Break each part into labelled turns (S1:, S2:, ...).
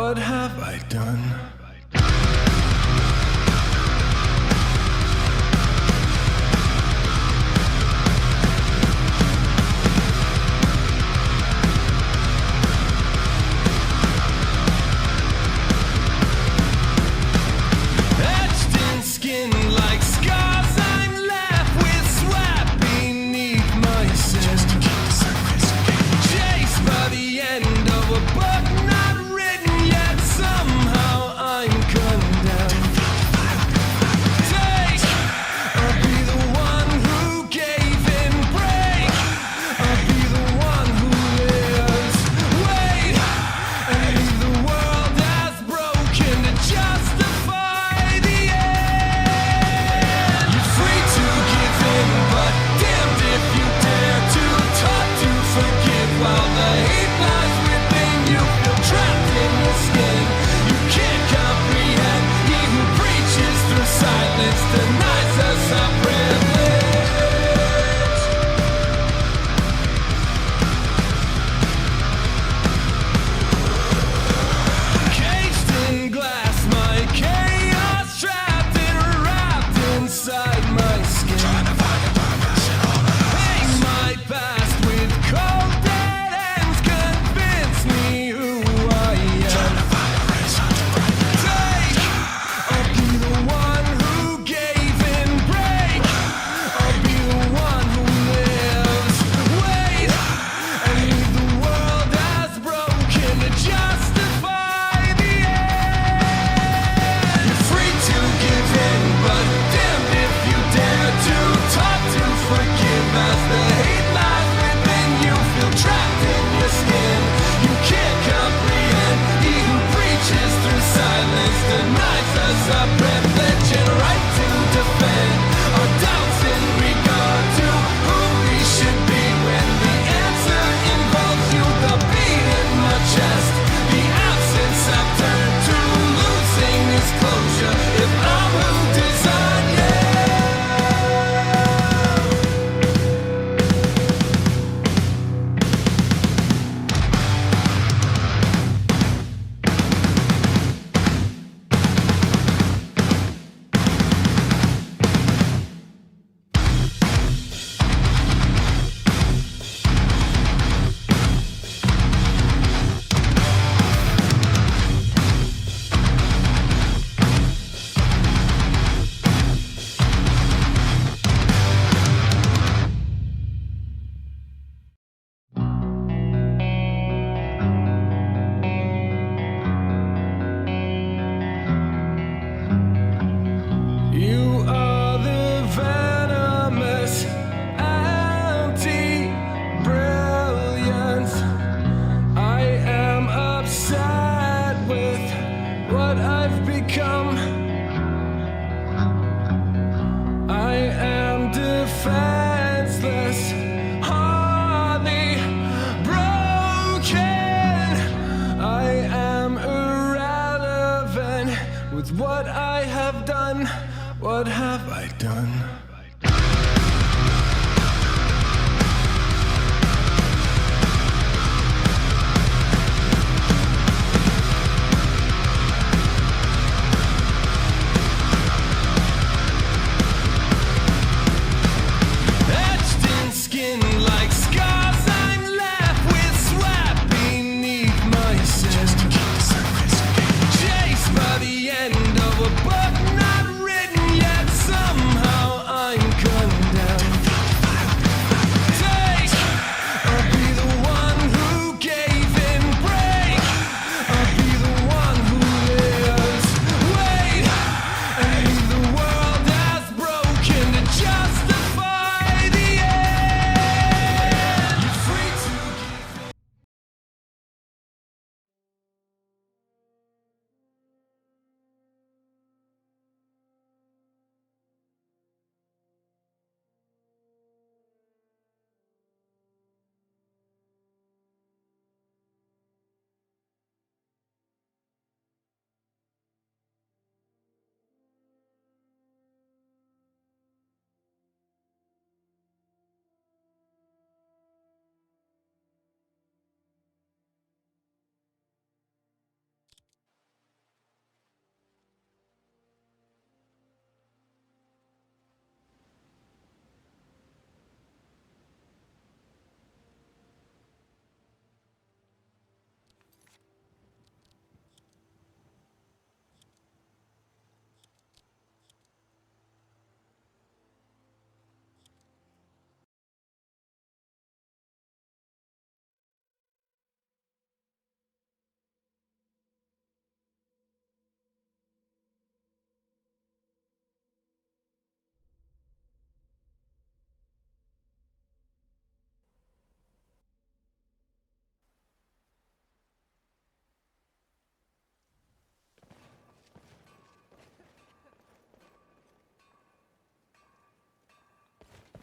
S1: What have I done? What I have done, what have I done? Etched in skin like scars, I'm left with sweat beneath my skin. Just to keep the surface chased by the end of a book not written yet, somehow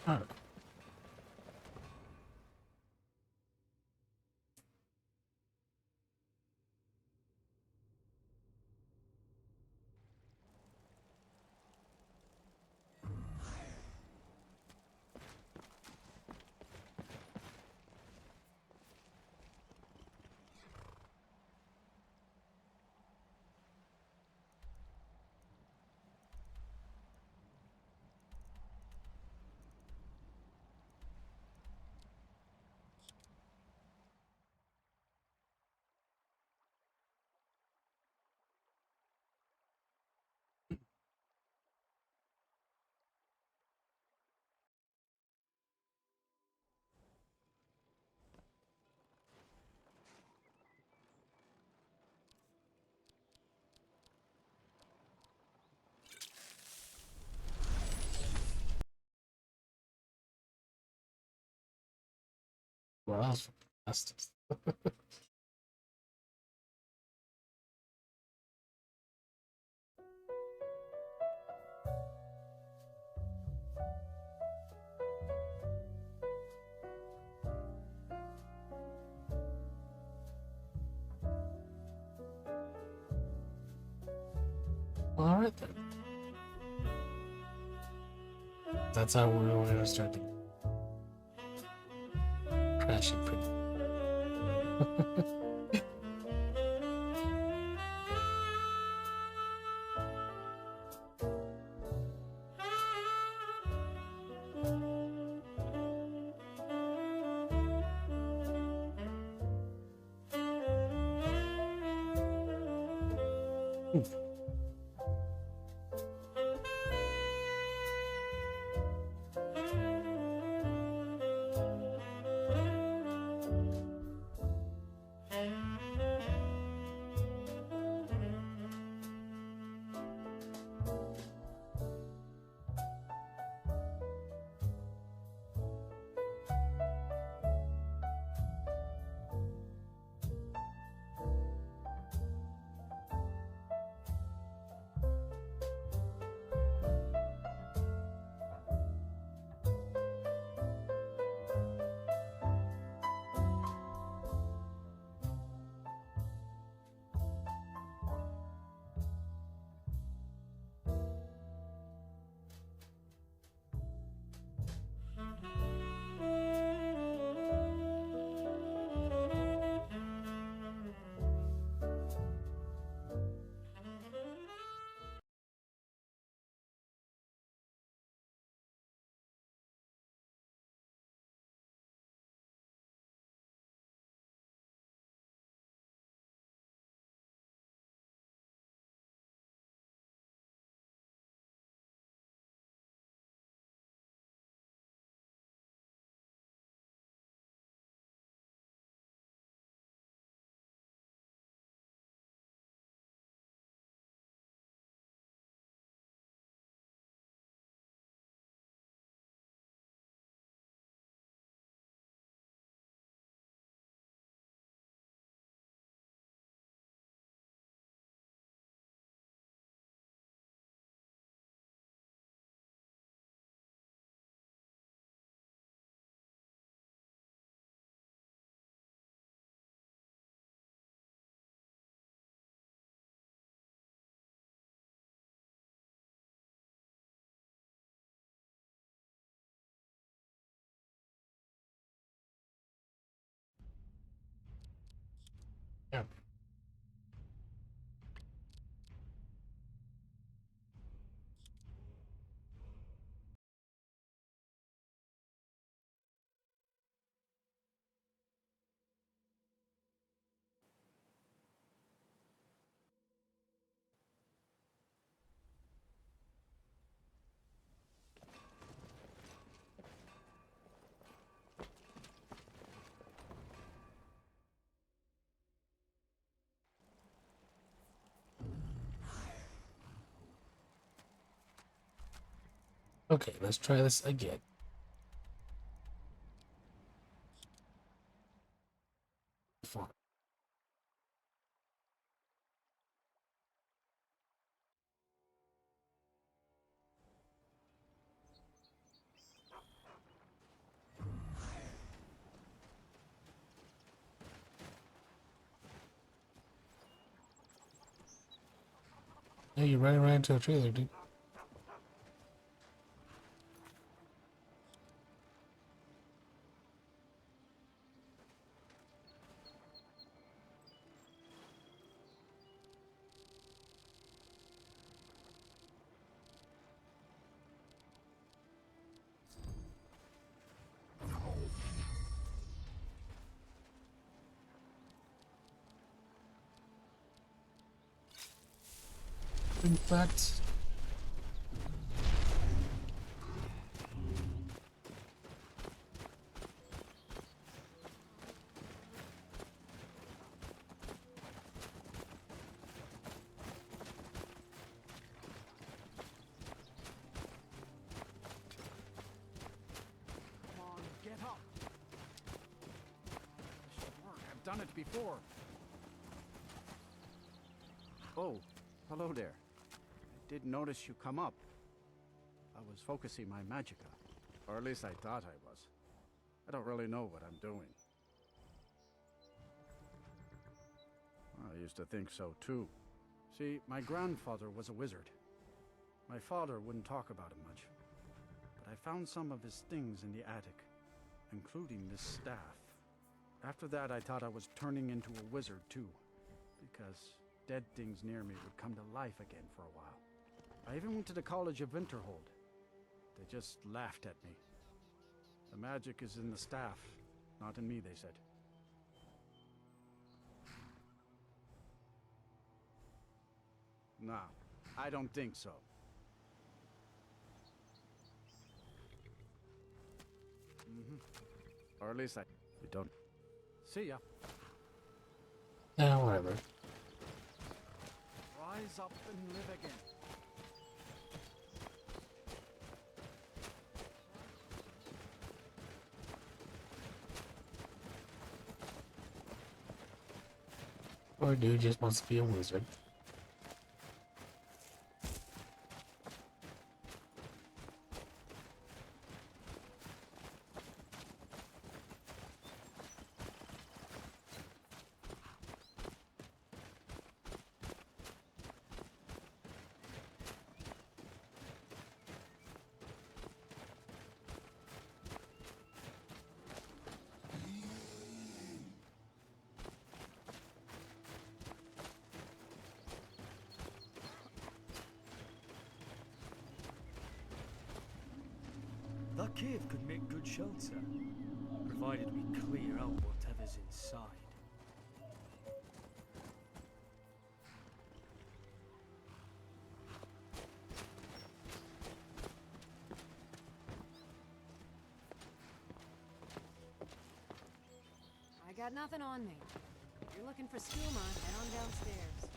S2: All right. Well, that's all right then. That's how we're gonna start to crashing pretty. Yeah. Okay, let's try this again. Fine. Hey, you're running right into a trailer, dude. In fact,
S3: Come on, get up. This should work. I've done it before. Oh, hello there. I did notice you come up. I was focusing my magicka. Or at least I thought I was. I don't really know what I'm doing. I used to think so too. See, my grandfather was a wizard. My father wouldn't talk about it much. But I found some of his things in the attic, including this staff. After that, I thought I was turning into a wizard too, because dead things near me would come to life again for a while. I even went to the College of Winterhold. They just laughed at me. The magic is in the staff, not in me, they said. Nah, I don't think so. Or at least you don't. See ya.
S2: yeah, whatever.
S3: Rise up and live again.
S2: Poor dude just wants to be a wizard.
S4: That cave could make good shelter, provided we clear out whatever's inside.
S5: I got nothing on me. If you're looking for skooma, head on downstairs.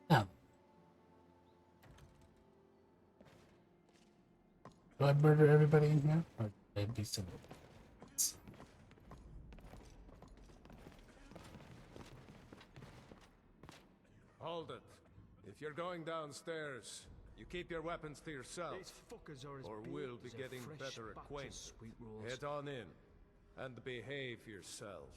S2: Now, do I murder everybody in here? Or maybe some.
S1: Hold it. If you're going downstairs, you keep your weapons to yourself.
S4: These fuckers are as
S1: Or
S4: big
S1: we'll be
S4: as a
S1: getting
S4: fresh
S1: better
S4: batch of
S1: acquainted.
S4: sweet rolls.
S1: Head on in and behave yourself.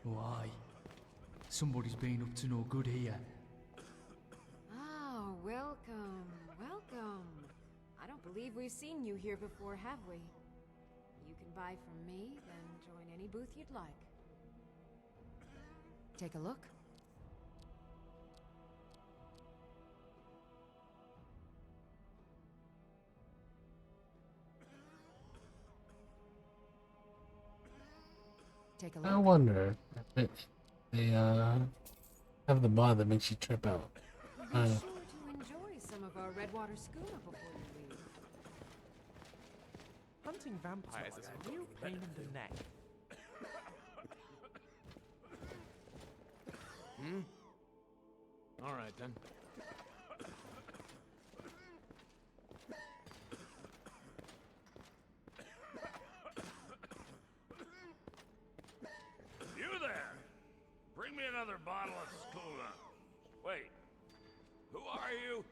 S4: Why? Somebody's been up to no good here.
S5: Oh, welcome, welcome. I don't believe we've seen you here before, have we? You can buy from me, then join any booth you'd like. Take a look. Take a
S2: I
S5: look.
S2: wonder if they have the mod that makes you trip out.
S5: Be sure to enjoy some of our Redwater skooma before you leave.
S6: Hunting vampires is a real pain in the neck. All right then.
S7: You there! Bring me another bottle of Skuna. Wait, who are you?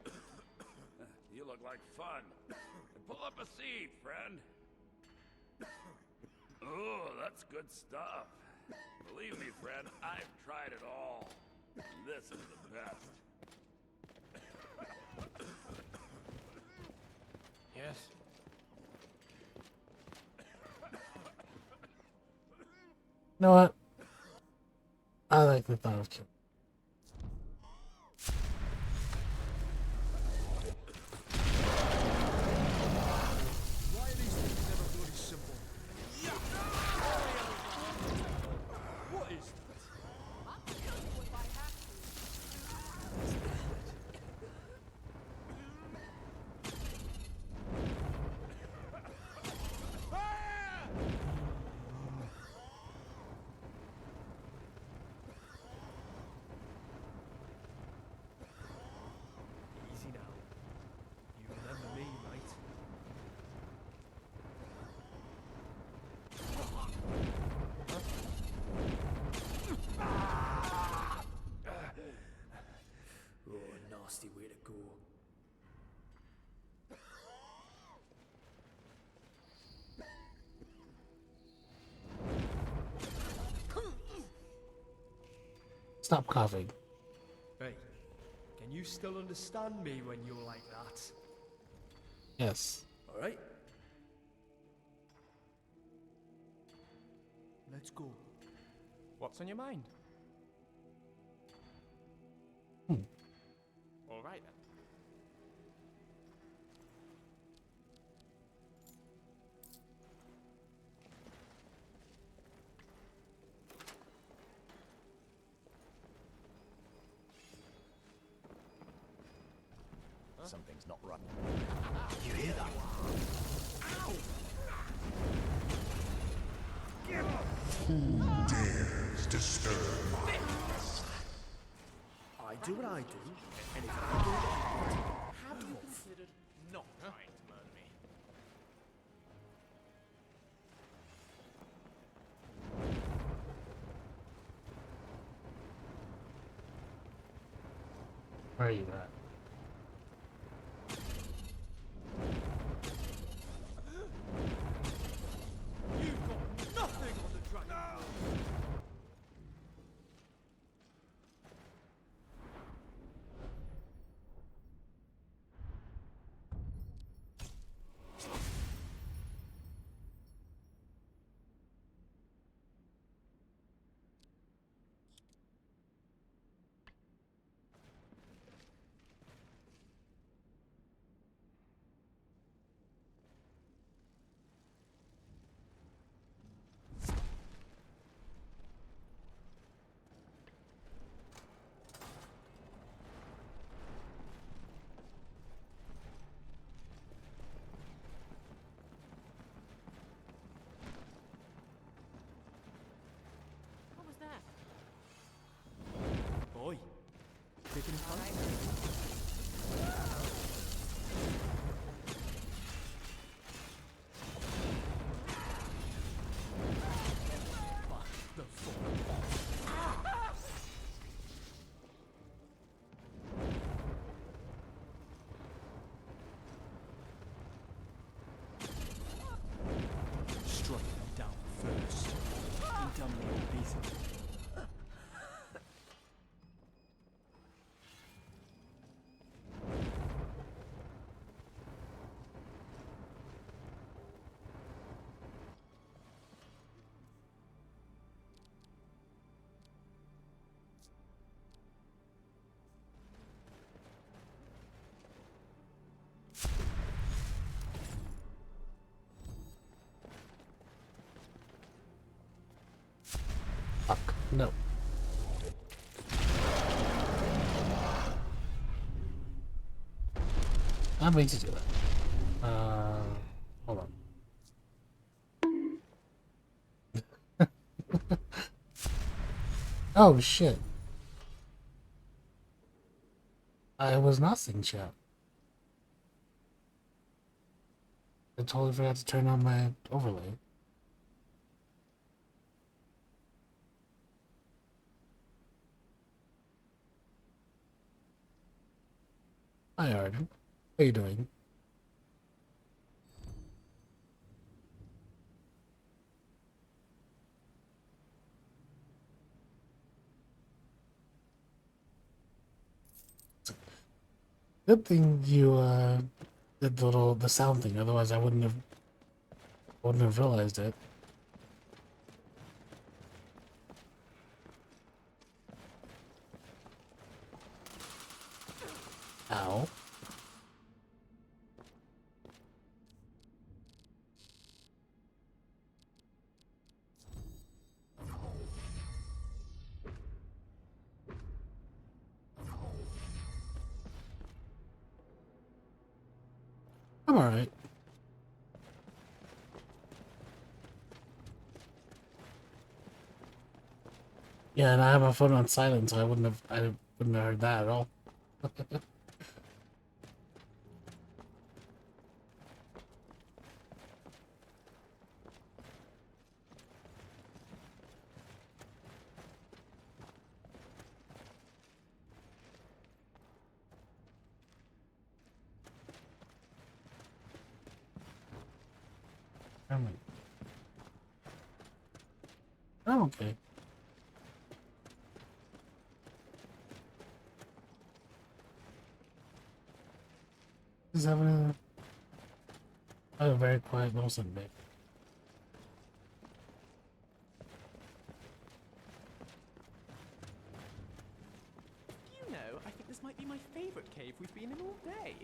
S7: You look like fun. Pull up a seat, friend. Oh, that's good stuff. Believe me, friend, I've tried it all. This is the best.
S6: Yes.
S2: You know what? I like the thought of killing.
S4: Why are these things never bloody simple? What is that?
S5: I'll kill you if I have
S4: Easy now. You remember me, mate? Oh, nasty way to go.
S2: Stop coughing.
S4: Hey, can you still understand me when you're like that?
S2: Yes.
S4: Alright? Let's go.
S6: What's on your mind?
S2: Hmm.
S6: All right then.
S8: Something's not right.
S4: You hear that?
S9: Dares disturb my
S4: I do what I do, and if I do what I do,
S6: Considered not trying to murder me.
S2: Where are you at?
S4: you've got nothing on the Dragonborn.
S5: What was that?
S4: Boy, taking his time. The fuck off. Strike them down first. Contaminate pieces.
S2: Fuck. No. I mean to do that. Hold on. Oh shit. I was not seeing chat. I totally forgot to turn on my overlay. Hi, Arden. How you doing? Good thing you did the sound thing. Otherwise, I wouldn't have realized it. Ow. I'm alright. Yeah, and I have my phone on silent, so I wouldn't have heard that at all. I'm okay. Just having a very quiet little Sunday.
S6: You know, I think this might be my favorite cave we've been in all day.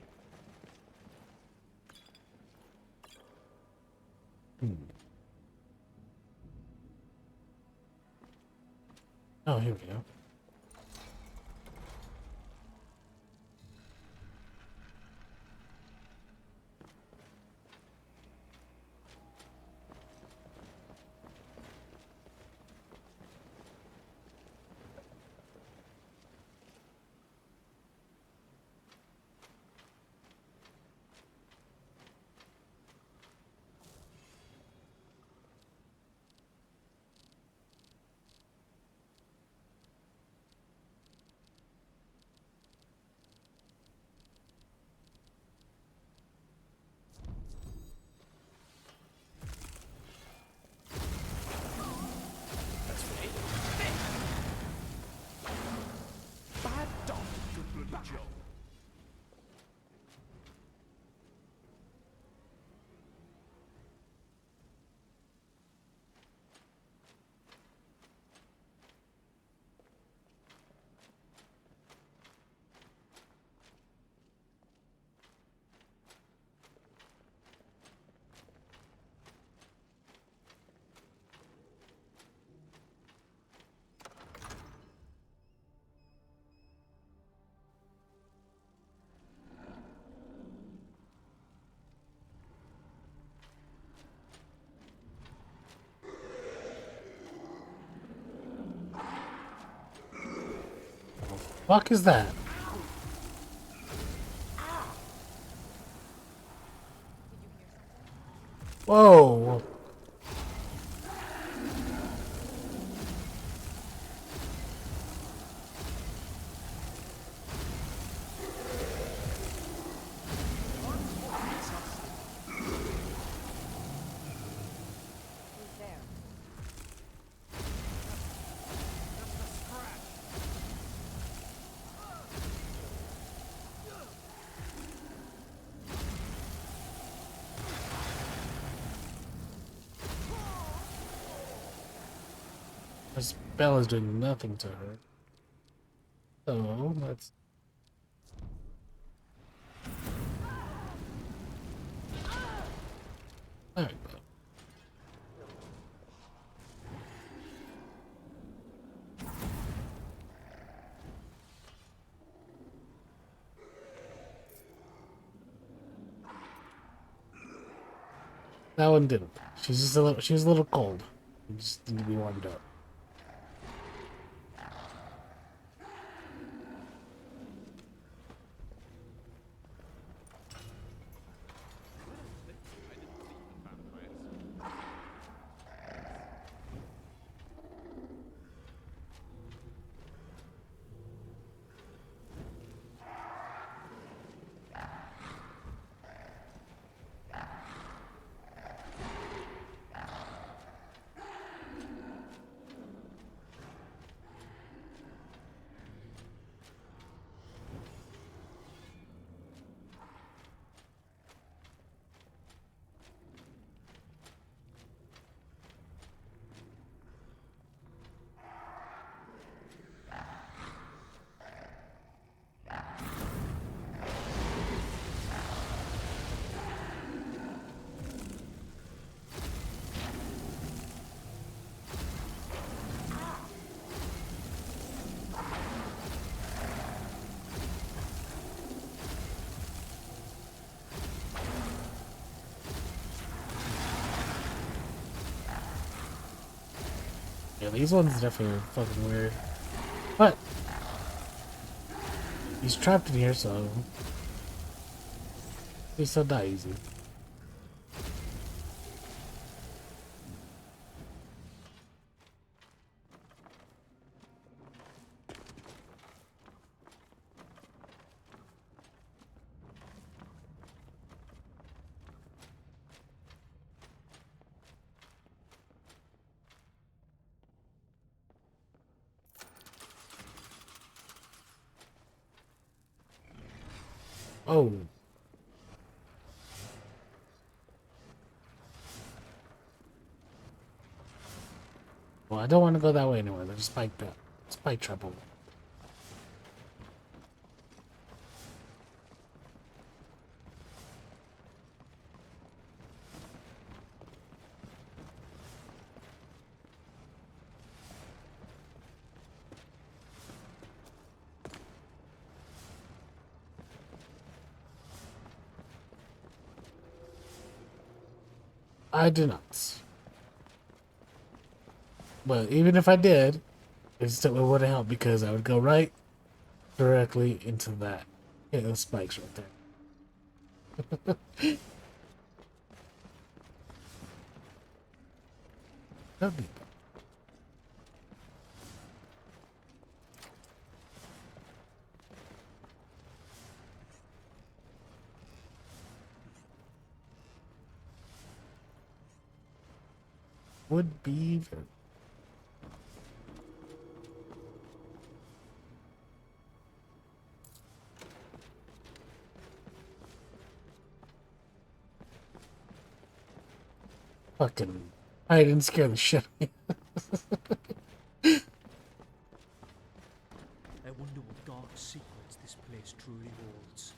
S2: Oh, here we go.
S6: Bad dog. Good bloody job.
S2: Fuck is that? Whoa!
S5: Who's there?
S2: The spell is doing nothing to her. So let's. There we go. That one didn't. She's just a little. She was a little cold. You just need to be warmed up. Yeah, these ones definitely are fucking weird. But he's trapped in here, so he's so die easy. Oh. Well, I don't want to go that way anymore. There's a spike trap over. I do not. But even if I did, it still wouldn't help because I would go right directly into that. Yeah, those spikes right there. No need. Would be very fucking. I didn't scare the shit out of me.
S4: I wonder what dark secrets this place truly holds.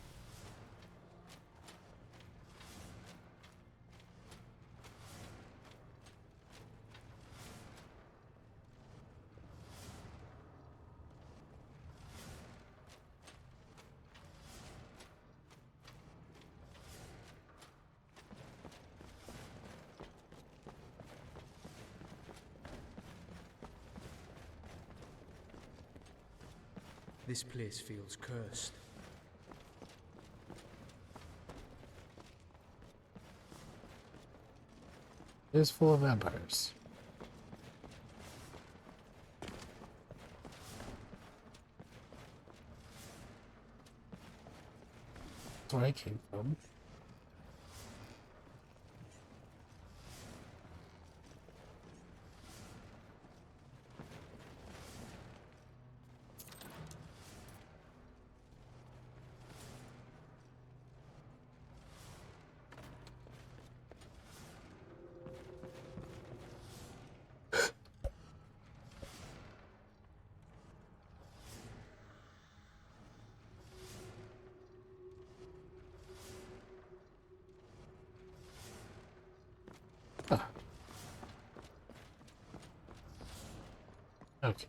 S4: This place feels cursed.
S2: It's full of vampires. That's where I came from. Ah. Okay.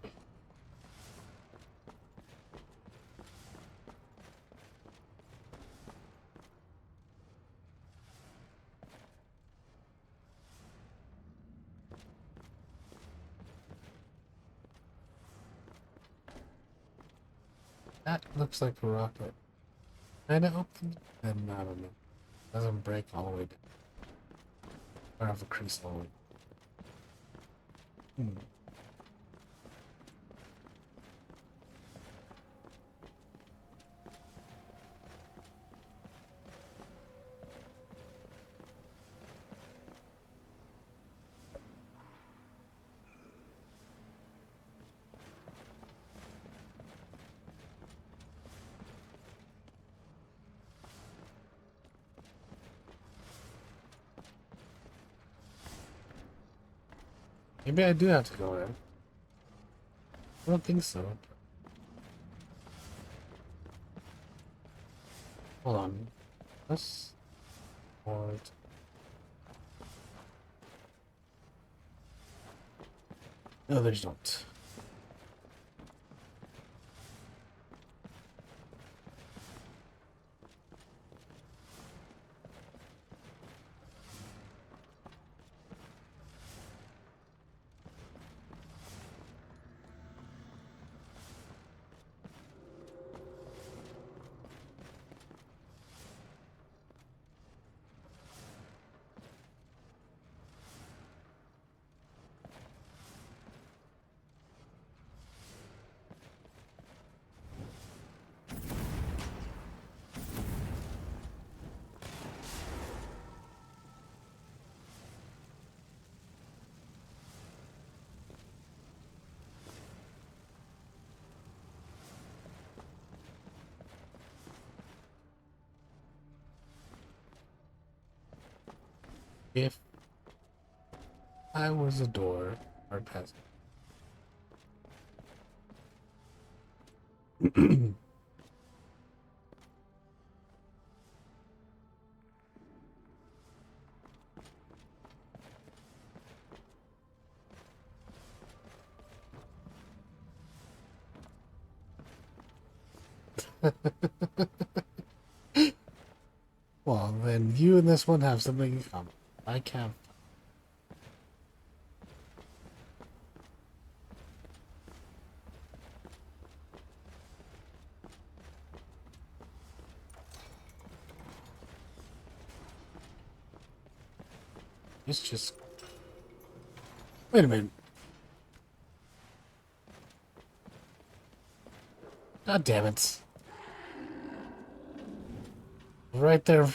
S2: That looks like a rocket. Kinda open? Then I don't know. Doesn't break all the way down. Or have a crease all the way. Hmm. Maybe I do have to go there. I don't think so. Hold on. Let's. What? No, there's not. If I was a door, I'd pass it. Well, then you and this one have something in common. I can't. It's just. Wait a minute. God damn it. Right there.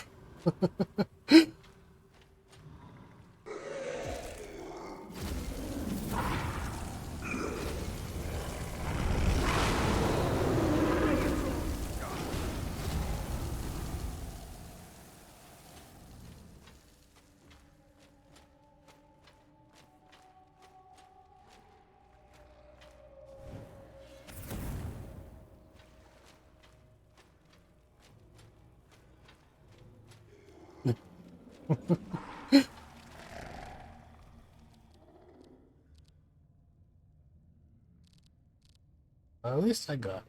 S2: At least I got it.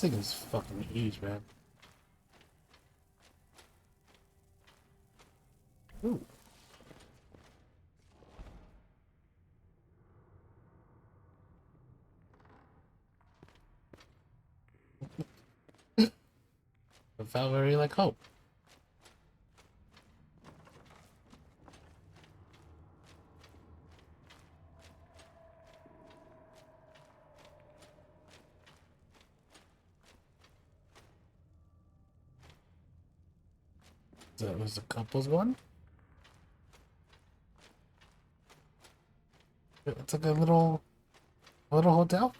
S2: This thing is fucking huge, man. Ooh. It felt very like hope. That was the couples one. It's like a little hotel.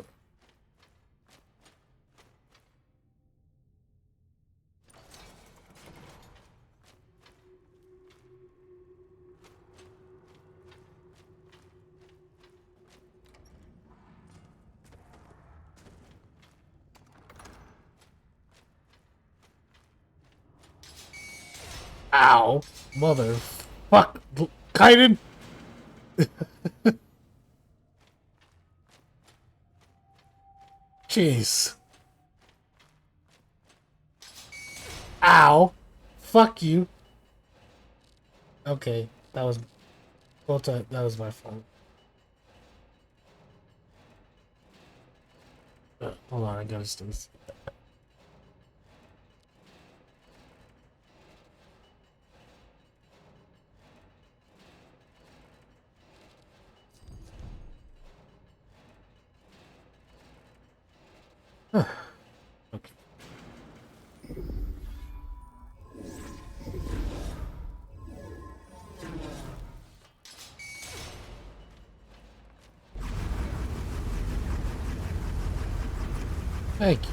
S2: Ow, mother, fuck, Kaiden. Jeez. Ow. Fuck you. Okay, that was that was my fault. Hold on, I gotta stay. Okay. Thank you.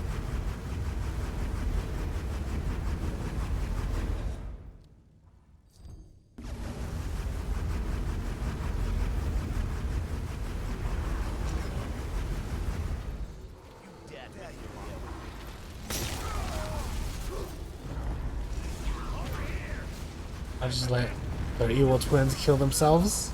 S2: I just let their evil twins kill themselves.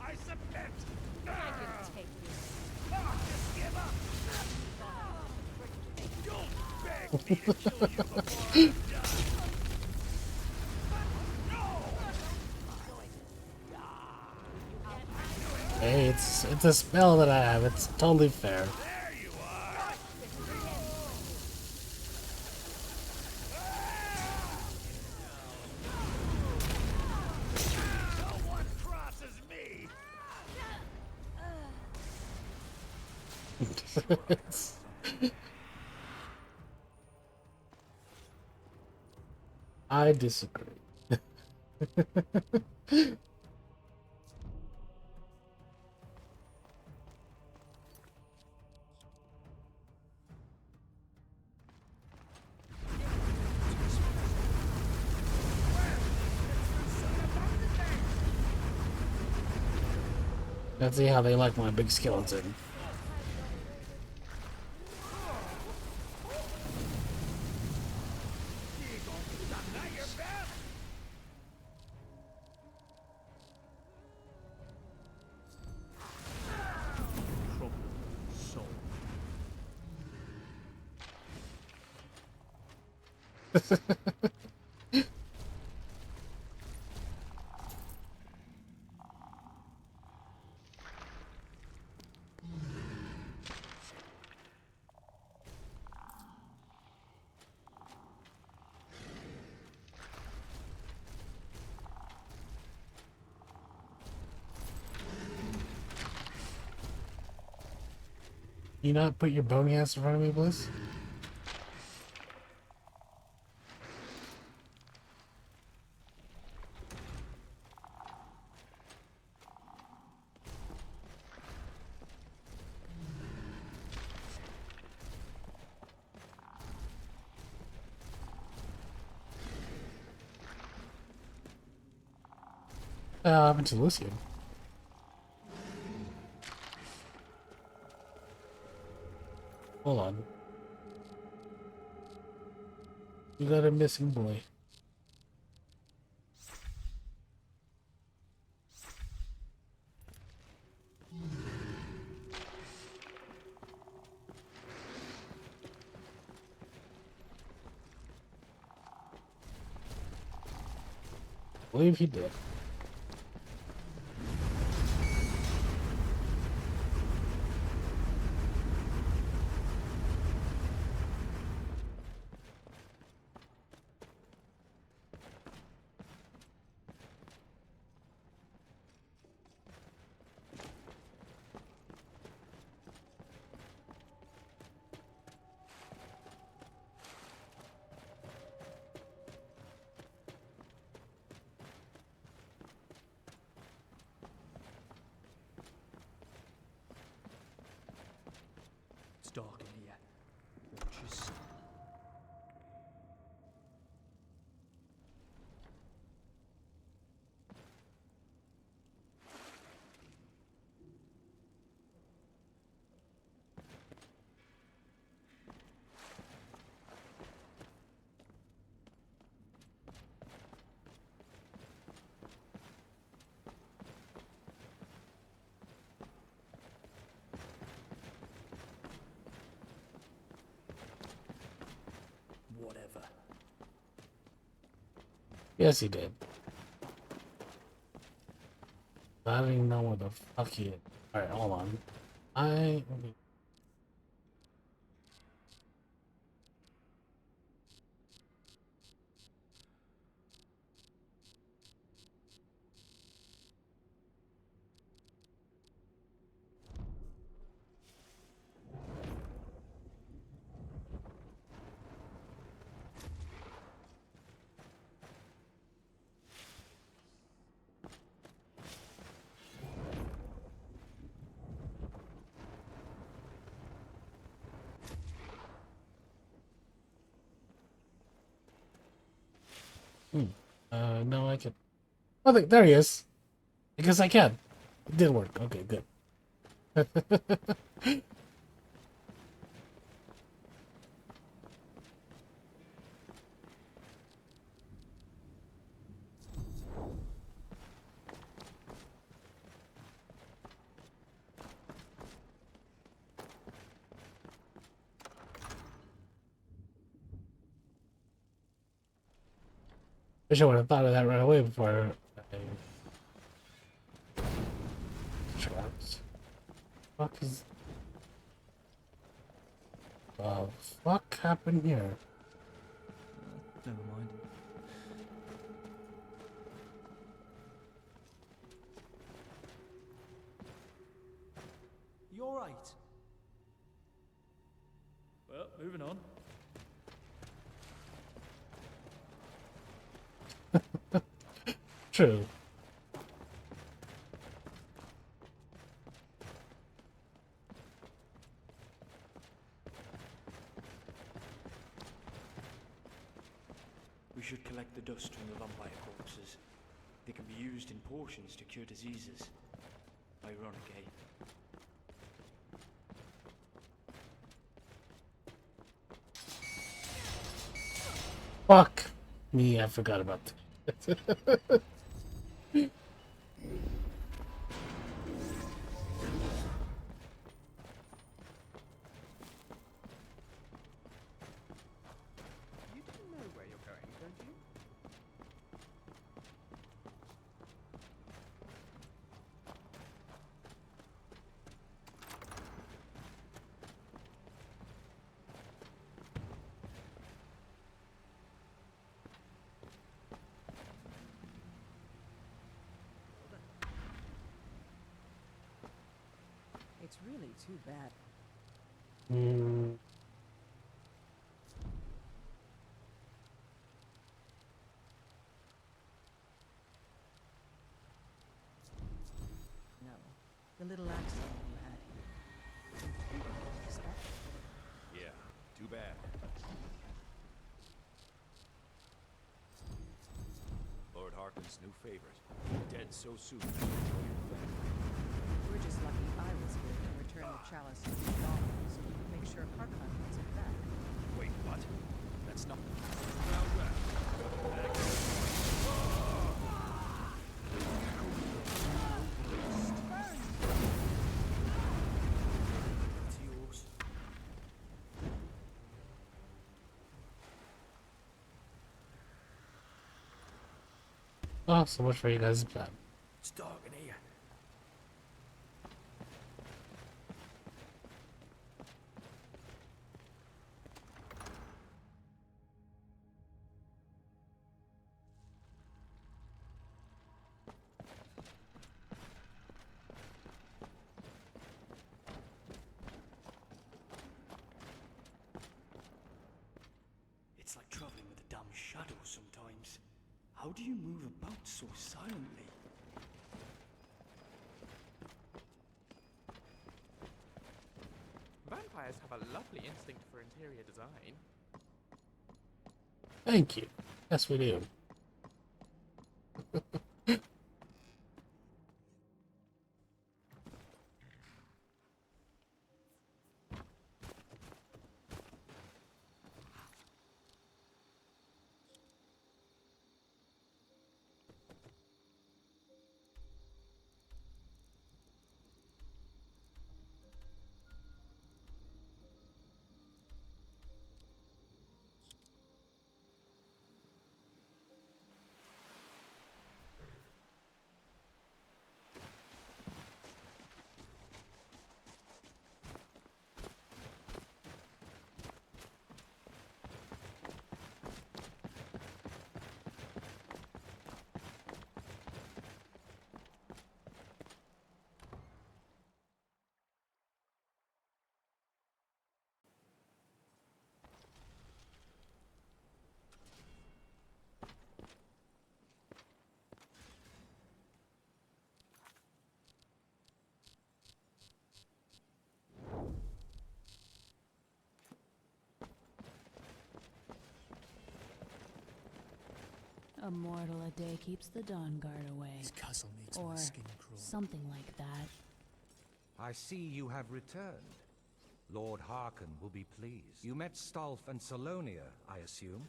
S7: I submit!
S2: Hey, it's a spell that I have. It's totally fair.
S7: There you are! No one crosses me!
S2: I disagree. Let's see how they like my big skeleton.
S4: Problem solved.
S2: You not put your bony ass in front of me, Bliss? What happened to Lucian? Hold on. You got a missing boy. I believe he did.
S4: It's dark in here. Watch your step. Whatever.
S2: Yes, he did. I don't even know where the fuck he is. Alright, hold on. No, I can. Oh, there he is. Because I can. It did work. Okay, good. Wish I would have thought of that right away before I traps. Fuck is fuck happened here?
S4: Never mind. You alright? Well, moving on.
S2: True.
S4: We should collect the dust from the vampire corpses. They can be used in potions to cure diseases. Ironic, eh?
S2: Fuck me, I forgot about that.
S6: You do know where you're going, don't you?
S8: It's really too bad.
S2: Mm,
S8: No. The little accident you had here. Completely unexpected.
S7: Yeah, too bad. Lord Harkin's new favorite. Dead so soon.
S8: We're just lucky I was here to return the chalice to the dawn, so we can make sure Harkon gets it back.
S7: Wait, what? That's not...
S4: It's yours.
S2: oh, so much for you guys' plan.
S4: It's dark in here. It's like traveling with a damn shadow sometimes. How do you move about so silently?
S6: Vampires have a lovely instinct for interior design.
S2: Thank you. Yes, we do.
S10: A mortal a day keeps the dawn guard away.
S11: This castle makes
S10: Or
S11: my skin crawl.
S10: something like that.
S12: I see you have returned. Lord Harkon will be pleased. You met Stolf and Salonia, I assume?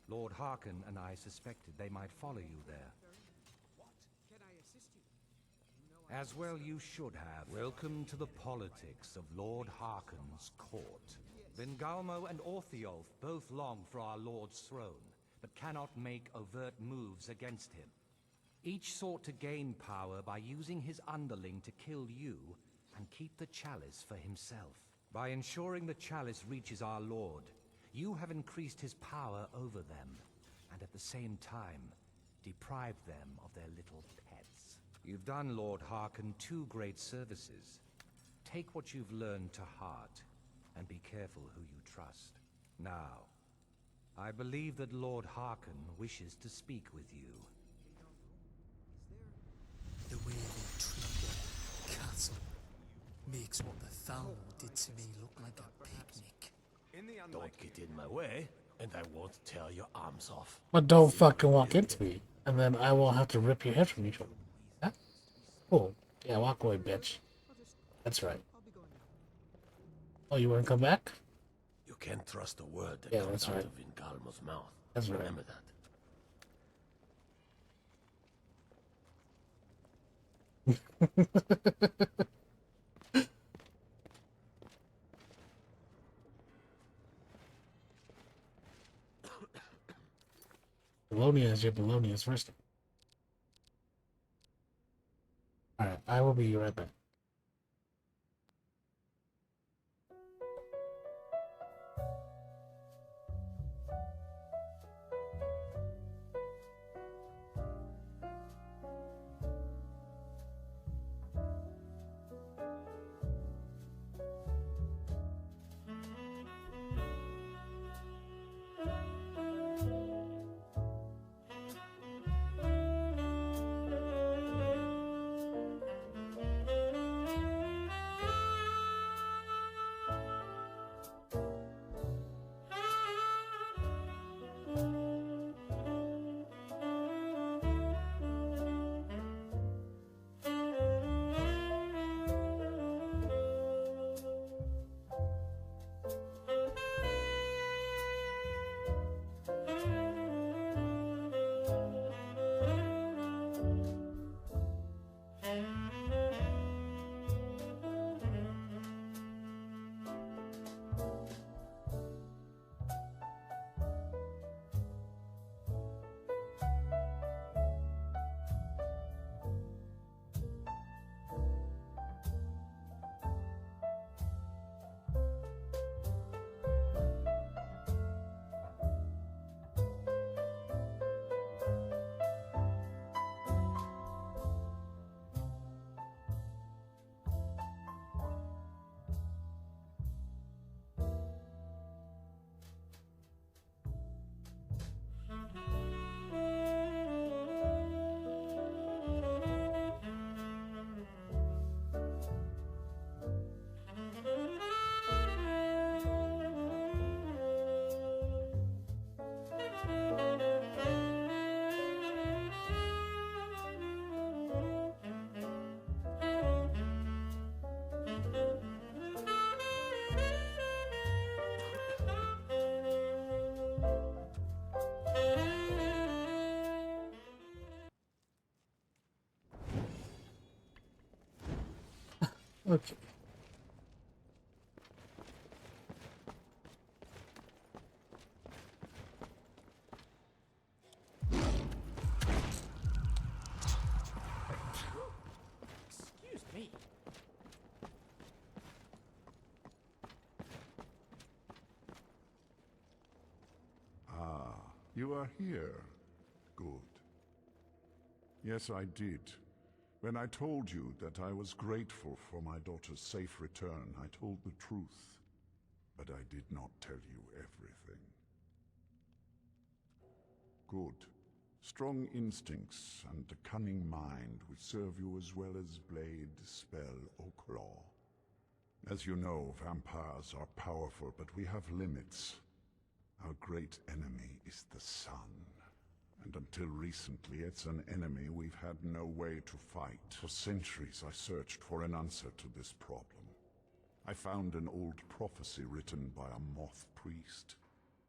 S12: Lord Harkon and I suspected they might follow you there. As well you should have. Welcome to the politics of Lord Harkon's court. Vingalmo and Orthiolf both long for our Lord's throne, but cannot make overt moves against him. Each sought to gain power by using his underling to kill you and keep the chalice for himself. By ensuring the chalice reaches our Lord, you have increased his power over them, and at the same time, deprived them of their little pets. You've done Lord Harkon 2 great services. Take what you've learned to heart, and be careful who you trust. Now, I believe that Lord Harkon wishes to speak with you.
S11: The way they treat their castle makes what the Thalmor did to me look like a picnic.
S13: Don't get in my way, and I won't tear your arms off.
S2: But don't fucking walk into me, and then I will have to rip your head from each other. Huh? Cool. Yeah, walk away, bitch. That's right. Oh, you want to come back?
S13: You can't trust a word that
S2: Yeah,
S13: comes
S2: that's
S13: out
S2: right.
S13: of Vingalmo's mouth.
S2: That's right.
S13: Remember that.
S2: Bologna is your Bologna is first. Alright, I will be right back. Okay.
S4: Excuse me.
S9: Ah, you are here. Good. Yes, I did. When I told you that I was grateful for my daughter's safe return, I told the truth. But I did not tell you everything. Good. Strong instincts and a cunning mind would serve you as well as blade, spell, or claw. As you know, vampires are powerful, but we have limits. Our great enemy is the sun. And until recently, it's an enemy we've had no way to fight. For centuries, I searched for an answer to this problem. I found an old prophecy written by a moth priest.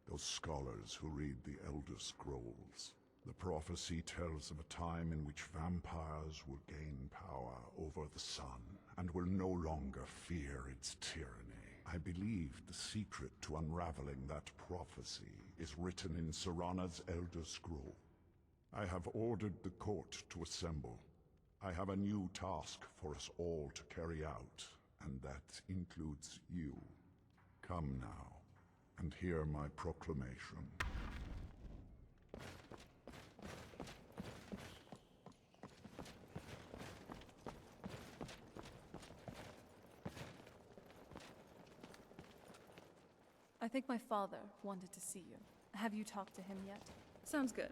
S9: Those scholars who read the Elder Scrolls. The prophecy tells of a time in which vampires will gain power over the sun and will no longer fear its tyranny. I believe the secret to unraveling that prophecy is written in Serana's Elder Scroll. I have ordered the court to assemble. I have a new task for us all to carry out, and that includes you. Come now, and hear my proclamation.
S8: I think my father wanted to see you. Have you talked to him yet? Sounds good.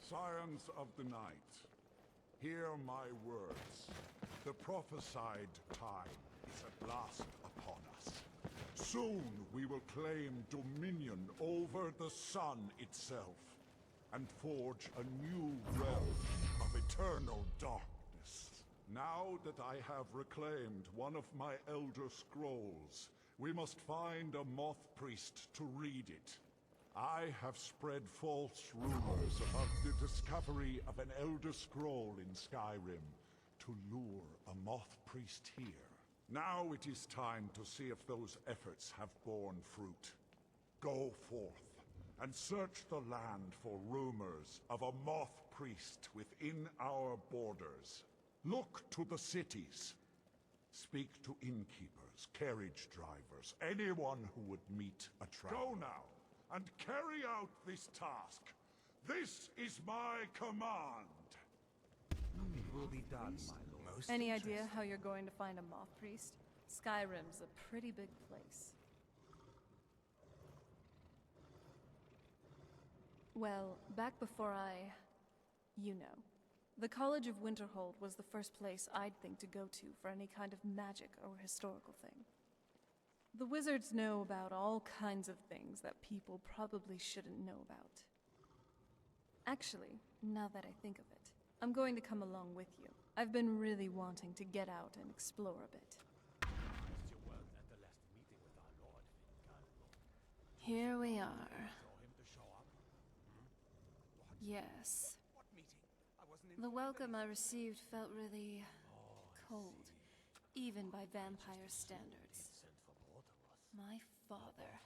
S9: Scions of the night, hear my words. The prophesied time is at last upon us. Soon we will claim dominion over the sun itself, and forge a new realm of eternal darkness. Now that I have reclaimed one of my Elder Scrolls, we must find a moth priest to read it. I have spread false rumors about the discovery of an Elder Scroll in Skyrim to lure a moth priest here. Now it is time to see if those efforts have borne fruit. Go forth and search the land for rumors of a moth priest within our borders. Look to the cities. Speak to innkeepers, carriage drivers, anyone who would meet a traveler. Go now, and carry out this task. This is my command.
S12: It will be done, my lord.
S8: Any idea how you're going to find a moth priest? Skyrim's a pretty big place. Well, back before you know. The College of Winterhold was the first place I'd think to go to for any kind of magic or historical thing. The wizards know about all kinds of things that people probably shouldn't know about. Actually, now that I think of it, I'm going to come along with you. I've been really wanting to get out and explore a bit.
S5: Here we are. Yes. The welcome I received felt really cold, even by vampire standards. My father,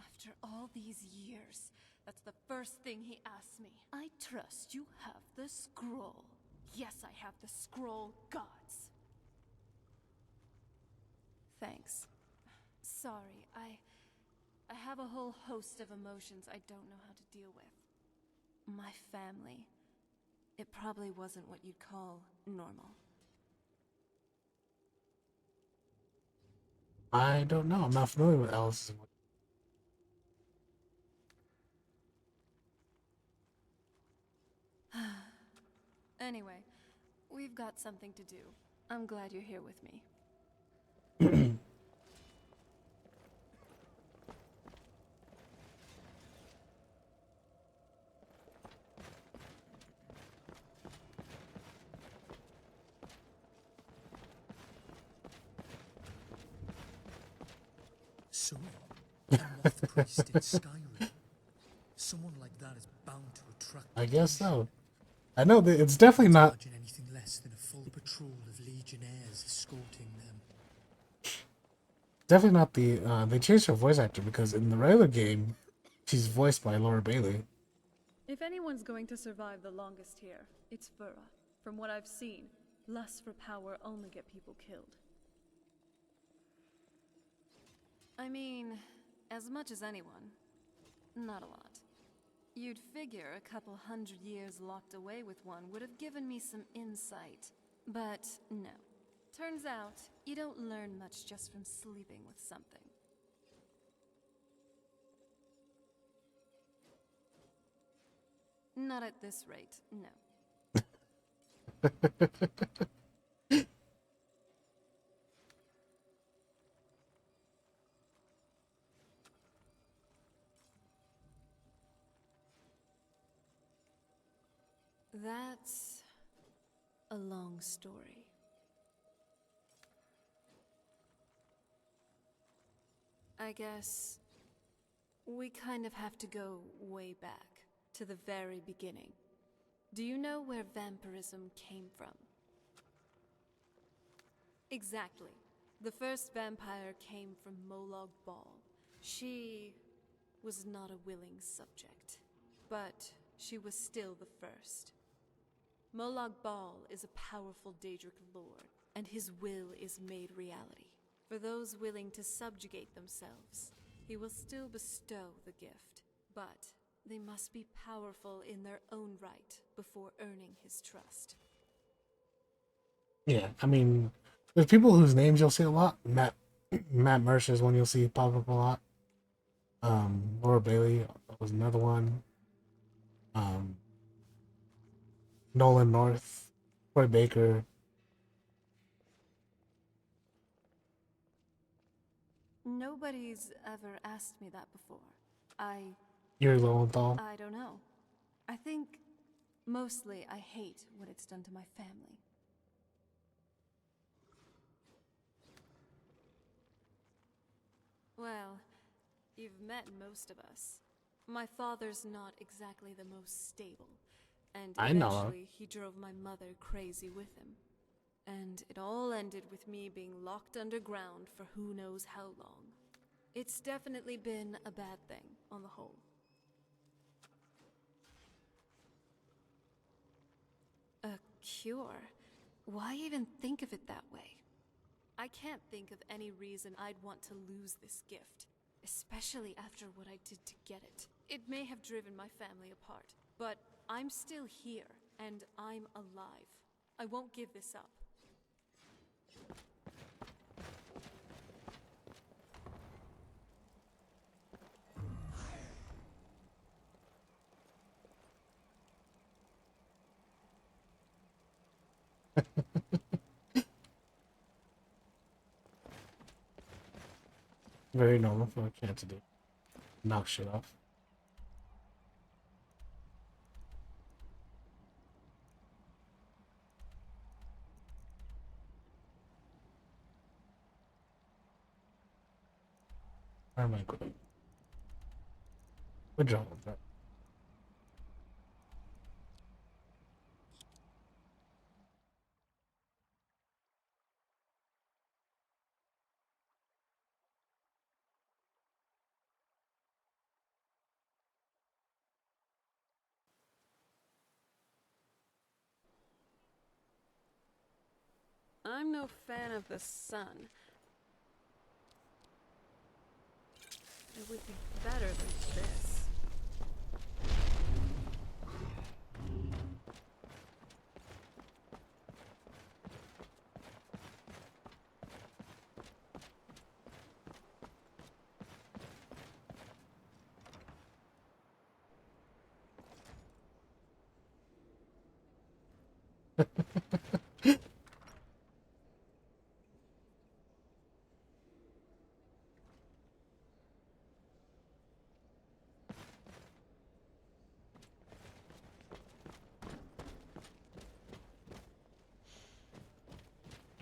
S5: after all these years, that's the first thing he asked me. I trust you have the scroll. Yes, I have the scroll, gods. Thanks. Sorry, I have a whole host of emotions I don't know how to deal with. My family. It probably wasn't what you'd call normal.
S2: I don't know. I'm not familiar with Alice's.
S5: Anyway, we've got something to do. I'm glad you're here with me.
S11: So, a moth priest in Skyrim. Someone like that is bound to attract.
S2: I guess so. I know that it's definitely not.
S11: Imagine anything less than a full patrol of legionnaires escorting them.
S2: Definitely not the. They changed her voice actor because in the regular game, she's voiced by Laura Bailey.
S8: If anyone's going to survive the longest here, it's Fura. From what I've seen, lusts for power only get people killed.
S5: I mean, as much as anyone. Not a lot. You'd figure a couple 100 years locked away with one would have given me some insight. But no. Turns out, you don't learn much just from sleeping with something. Not at this rate, no. That's a long story. I guess we kind of have to go way back to the very beginning. Do you know where vampirism came from? Exactly. The first vampire came from Molag Bal. She was not a willing subject, but she was still the first. Molag Bal is a powerful Daedric lord, and his will is made reality. For those willing to subjugate themselves, he will still bestow the gift, but they must be powerful in their own right before earning his trust.
S2: Yeah, I mean, there's people whose names you'll see a lot. Matt Mercer's one you'll see pop up a lot. Laura Bailey was another one. Nolan North, Troy Baker.
S5: Nobody's ever asked me that before.
S2: Yuri Lowenthal.
S5: I don't know. I think mostly I hate what it's done to my family. Well, you've met most of us. My father's not exactly the most stable, and
S2: I know.
S5: eventually he drove my mother crazy with him. And it all ended with me being locked underground for who knows how long. It's definitely been a bad thing, on the whole. A cure? Why even think of it that way? I can't think of any reason I'd want to lose this gift, especially after what I did to get it. It may have driven my family apart, but I'm still here, and I'm alive. I won't give this up.
S2: Very normal for a cat to do. Knock shit off. Where am I going? Good job with that.
S5: I'm no fan of the sun. It would be better than this.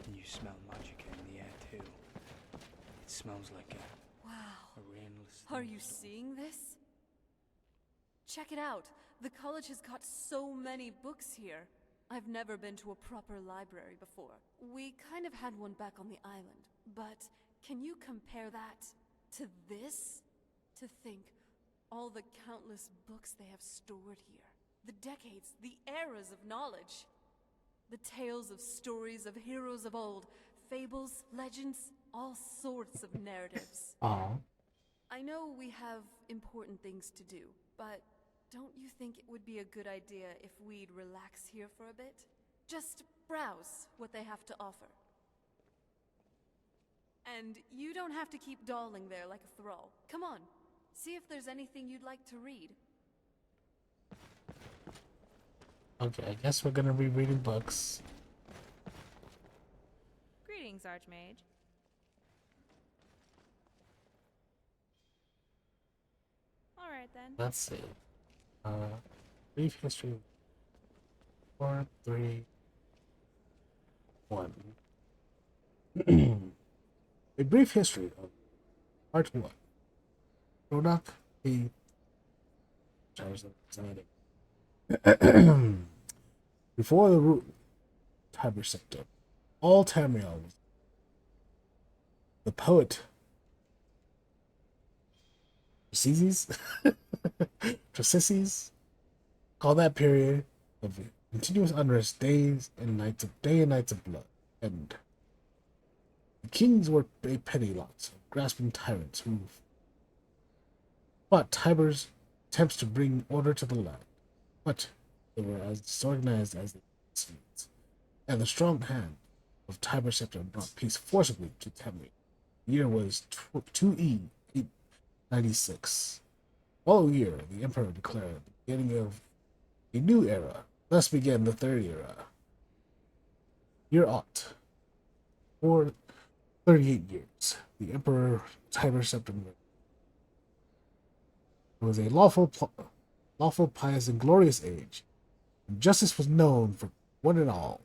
S4: Can you smell magic in the air too? It smells like a rainless.
S5: Are you seeing this? Check it out. The college has got so many books here. I've never been to a proper library before. We kind of had one back on the island, but can you compare that to this? To think all the countless books they have stored here. The decades, the eras of knowledge. The tales of stories of heroes of old, fables, legends, all sorts of narratives. I know we have important things to do, but don't you think it would be a good idea if we'd relax here for a bit? Just browse what they have to offer. And you don't have to keep dawdling there like a thrall. Come on, see if there's anything you'd like to read.
S2: Okay, I guess we're gonna be reading books.
S14: Greetings, Archmage. Alright then.
S2: Let's see. Brief history. 4, 3, 1. A brief history of Part 1. Product A. Before the root Tiber Septim, all Tamriel was the poet Tresises call that period of continuous unrest, day and nights of blood. And the kings were a petty lot of grasping tyrants who fought Tiber's attempts to bring order to the land, but they were as disorganized as the Assassins, and the strong hand of Tiber Scepter brought peace forcibly to Tamriel. The year was 2E 896. Following year, the Emperor declared the beginning of a new era. Thus began the Third Era. Year Ought. For 38 years, the Emperor Tiber Septim was a lawful, pious, and glorious age. And justice was known for one and all.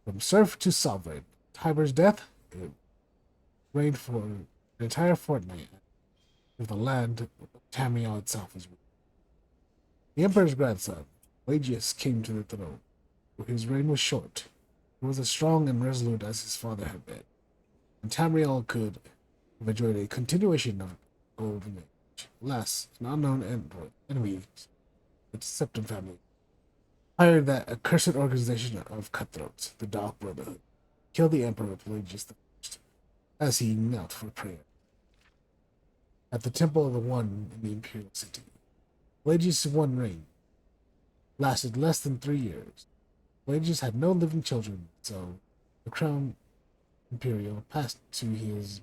S2: From serf to sovereign, Tiber's death reigned for an entire fortnight, if the land of Tamriel itself was ruled. The Emperor's grandson, Pelagius, came to the throne. His reign was short. He was as strong and resolute as his father had been, and Tamriel could have enjoyed a continuation of golden age. Alas, an unknown enemy, the Septim family, hired that accursed organization of cutthroats, the Dark Brotherhood, killed the Emperor Pelagius I, as he knelt for prayer at the Temple of the One in the Imperial City. Pelagius' one reign lasted less than 3 years. Pelagius had no living children, so the crown imperial passed to his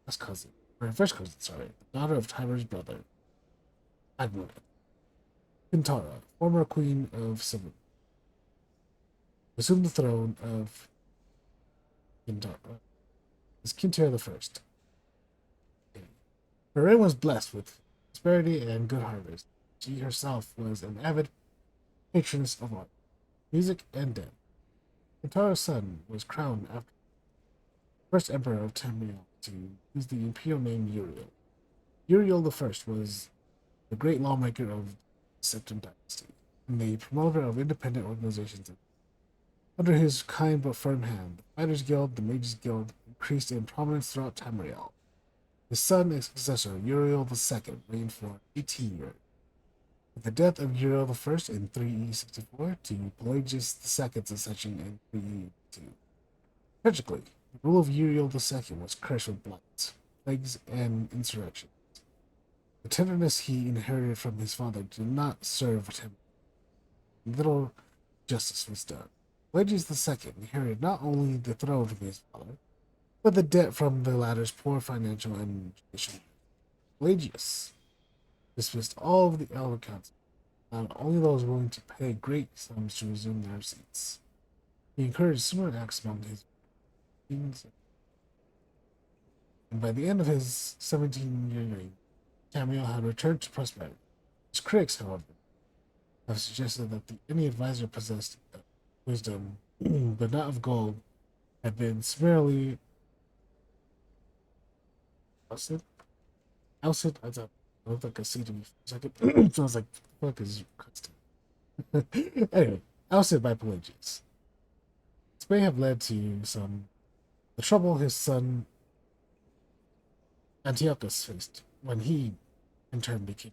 S2: first cousin, the daughter of Tiber's brother, Admiral Kintara, former queen of Sivir, assumed the throne of Kintara as Kintara I. Her reign was blessed with prosperity and good harvest. She herself was an avid patroness of art, music, and dance. Kintara's son was crowned after the first emperor of Tamriel to use the imperial name Uriel. Uriel I was the great lawmaker of the Septim dynasty and the promoter of independent organizations. Under his kind but firm hand, the Fighters Guild, the Mages Guild, increased in prominence throughout Tamriel. His son and successor, Uriel II, reigned for 18 years. With the death of Uriel I in 3E64 to Pelagius II's ascension in 3E2. Tragically, the rule of Uriel II was cursed with blights, plagues, and insurrections. The tenderness he inherited from his father did not serve him. Little justice was done. Pelagius II inherited not only the throne from his father, but the debt from the latter's poor financial and judicial. Pelagius dismissed all of the elder council, not only those willing to pay great sums to resume their seats. He encouraged similar acts among his kings, and by the end of his 17-year reign, Tamriel had returned to prosperity. His critics, however, have suggested that any advisor possessed wisdom, but not of gold, had been summarily ousted. Ousted? I thought I looked like a C to me for a second. So I was like, fuck is custom. Anyway, ousted by Pelagius. This may have led to the trouble his son Antiochus faced when he, in turn, became.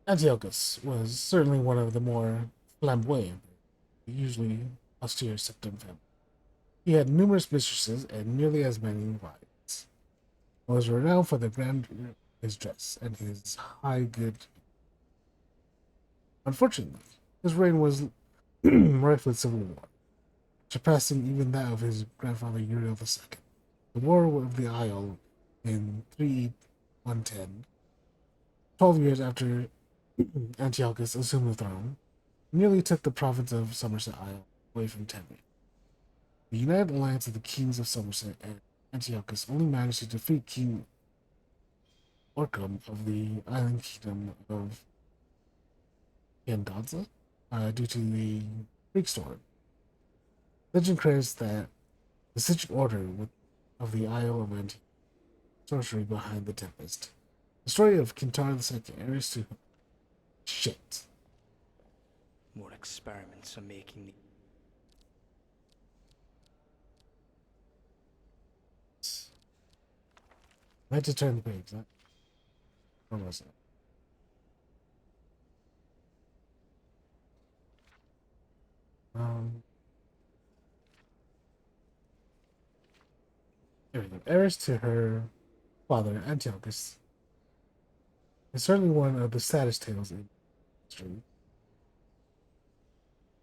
S2: Antiochus was certainly one of the more flamboyant, usually austere Septim family. He had numerous mistresses and nearly as many wives. He was renowned for the grandeur of his dress and his high good. Unfortunately, his reign was rife with civil war, surpassing even that of his grandfather Uriel II. The War of the Isle in 3E110, 12 years after Antiochus assumed the throne, nearly took the province of Somerset Isle away from Tamriel. The united alliance of the kings of Somerset and Antiochus only managed to defeat King Orcam of the island kingdom of and Godza due to the freak storm. Legend credits that the Sigil Order of the Isle of Anti sorcery behind the Tempest. The story of Kintar II, heiress to shit.
S4: More experiments are making the...
S2: I had to turn the page. Where was it? There we go. Heiress to her father, Antiochus, is certainly one of the saddest tales in history.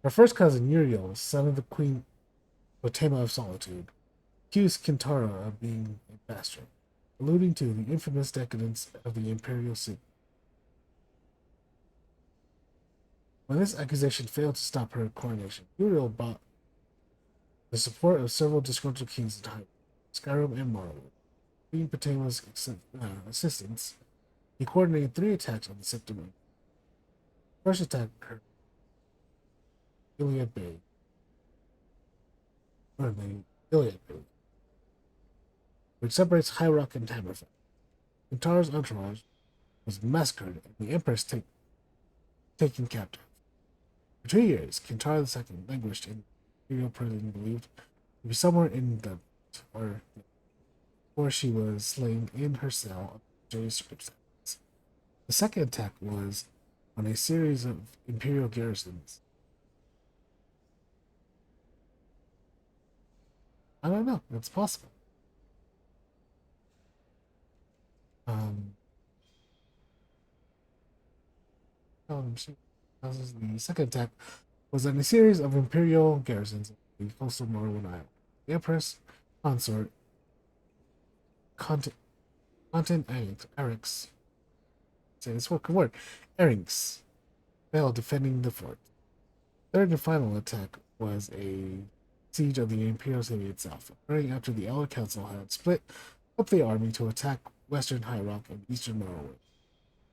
S2: Her first cousin, Uriel, son of the Queen Potema of Solitude, accused Kintara of being a bastard, alluding to the infamous decadence of the imperial city. When this accusation failed to stop her coronation, Uriel bought the support of several disgruntled kings in Hyrule, Skyrim, and Morrowind. Queen Potema's assistance, he coordinated 3 attacks on the Septim. First attack occurred Iliad Bay, which separates High Rock and Hammerfell. Kintara's entourage was massacred and the Empress taken captive. For 2 years, Kintara II languished in imperial prison, believed to be somewhere in the before she was slain in her cell under mysterious circumstances. The second attack was on a series of imperial garrisons. I don't know. It's possible. The second attack was on a series of imperial garrisons in the coastal Morrowind Island. The Empress consort, Content Erix, say this word, Erix, failed defending the fort. Third and final attack was a siege of the imperial city itself, occurring after the Elder Council had split up the army to attack western High Rock and eastern Morrowind.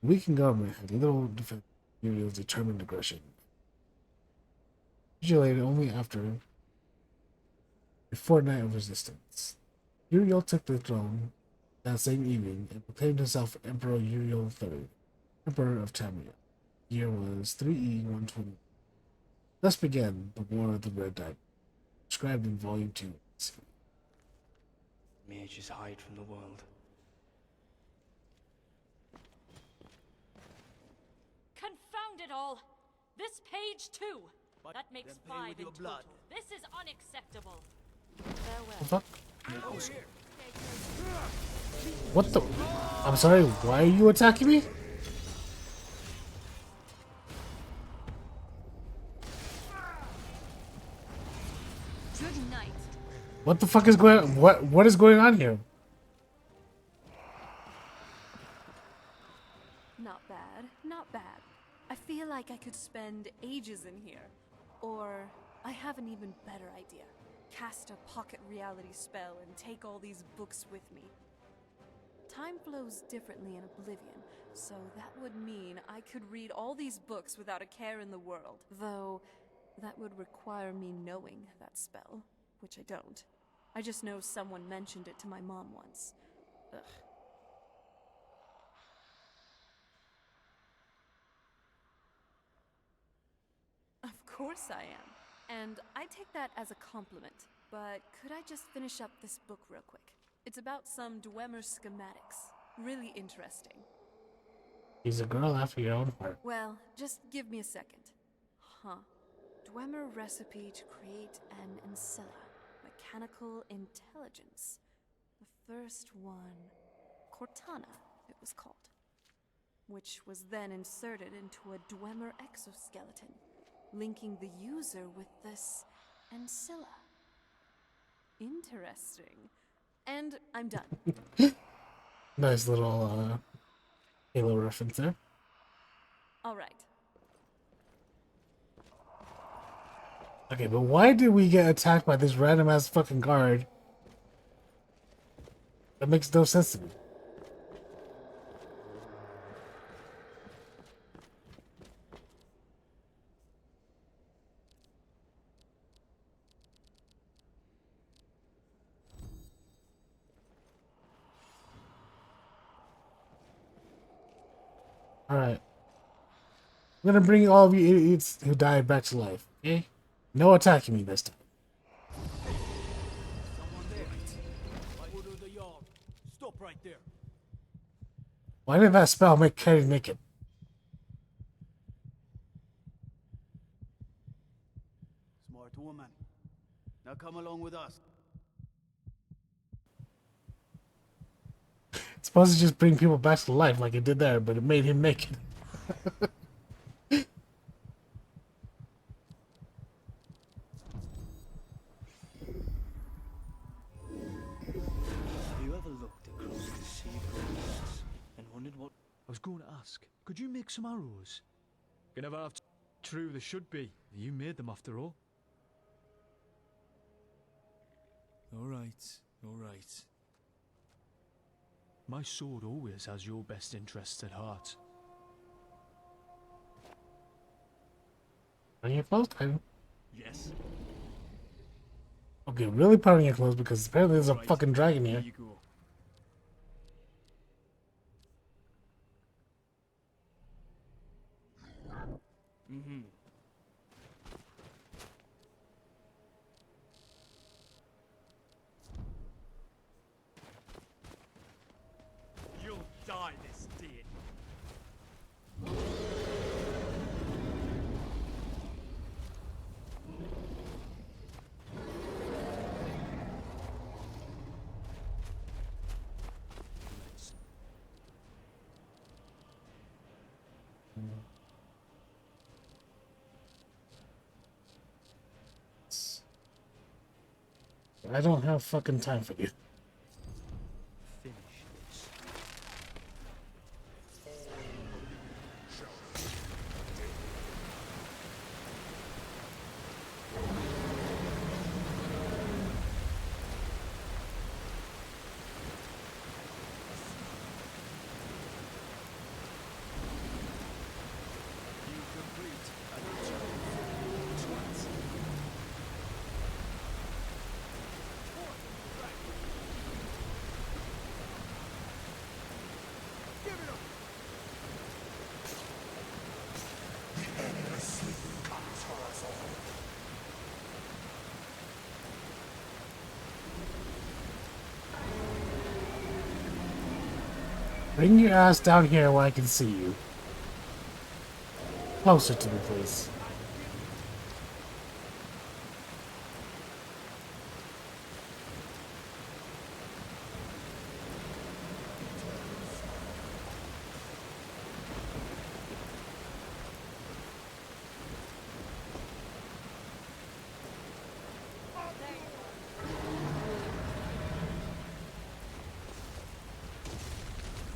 S2: The weakened government had little defense against Uriel's determined aggression. Vigilated only after a fortnight of resistance. Uriel took the throne that same evening and proclaimed himself Emperor Uriel III, Emperor of Tamriel. The year was 3E120. Thus began the War of the Red Diamond, described in Volume 2.
S4: Mages hide from the world.
S14: Confound it all! This page too! That makes 5 in total.
S13: blood.
S14: This is unacceptable.
S2: The fuck? What the? I'm sorry, why are you attacking me?
S5: Good night.
S2: What the fuck is going on? What is going on here?
S8: Not bad, not bad. I feel like I could spend ages in here. Or, I have an even better idea. Cast a pocket reality spell and take all these books with me. Time flows differently in Oblivion, so that would mean I could read all these books without a care in the world. Though, that would require me knowing that spell, which I don't. I just know someone mentioned it to my mom once. Ugh. Of course I am. And I take that as a compliment. But could I just finish up this book real quick? It's about some Dwemer schematics. Really interesting.
S2: He's a girl after your own heart.
S8: Well, just give me a second. Huh. Dwemer recipe to create an Ancilla. Mechanical intelligence. The first one... Cortana, it was called. Which was then inserted into a Dwemer exoskeleton, linking the user with this Ancilla. Interesting. And I'm done.
S2: Nice little Halo reference there.
S8: All right.
S2: Okay, but why did we get attacked by this random ass fucking guard? That makes no sense to me. Alright. I'm gonna bring all of you idiots who died back to life, okay? No attacking me this time.
S4: Someone there. Order the yard. Stop right there.
S2: Why did that spell make Carrie naked?
S4: Smart woman. Now come along with us.
S2: It's supposed to just bring people back to life like it did there, but it made him naked.
S4: Have you ever looked across the sea coasts and wondered what?
S15: I was going to ask, could you make some arrows? Can never have. True, there should be. You made them after all. All right. My sword always has your best interests at heart.
S2: Put on your clothes, Titan.
S4: Yes.
S2: Okay, really put on your clothes because apparently there's a
S4: Right.
S2: fucking dragon here.
S4: Here you go. Mm-hmm. You'll die this day.
S2: I don't have fucking time for you.
S15: Finish this.
S4: You complete an attack. Twice. Give it up.
S2: Bring your ass down here where I can see you. Closer to me, please.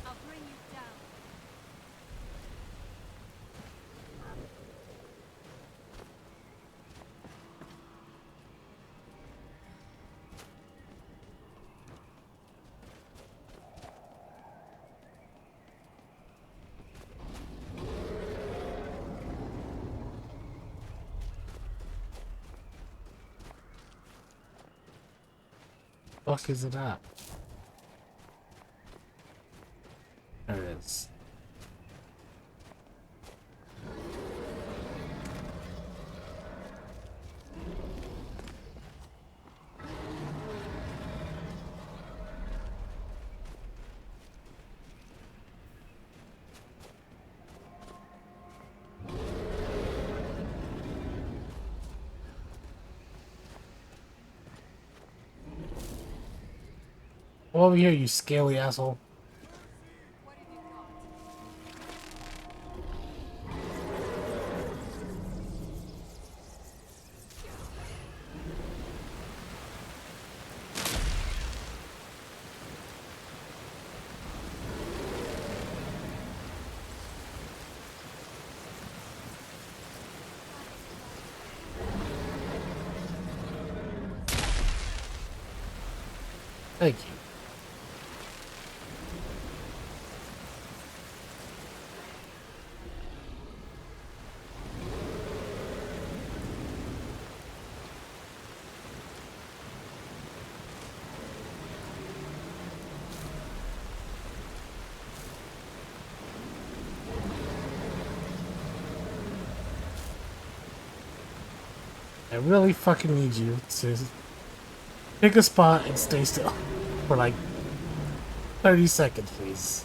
S5: I'll bring you down.
S2: Fuck is it at? There it is. Over here, you scaly asshole. Thank you. I really fucking need you to pick a spot and stay still for like 30 seconds, please.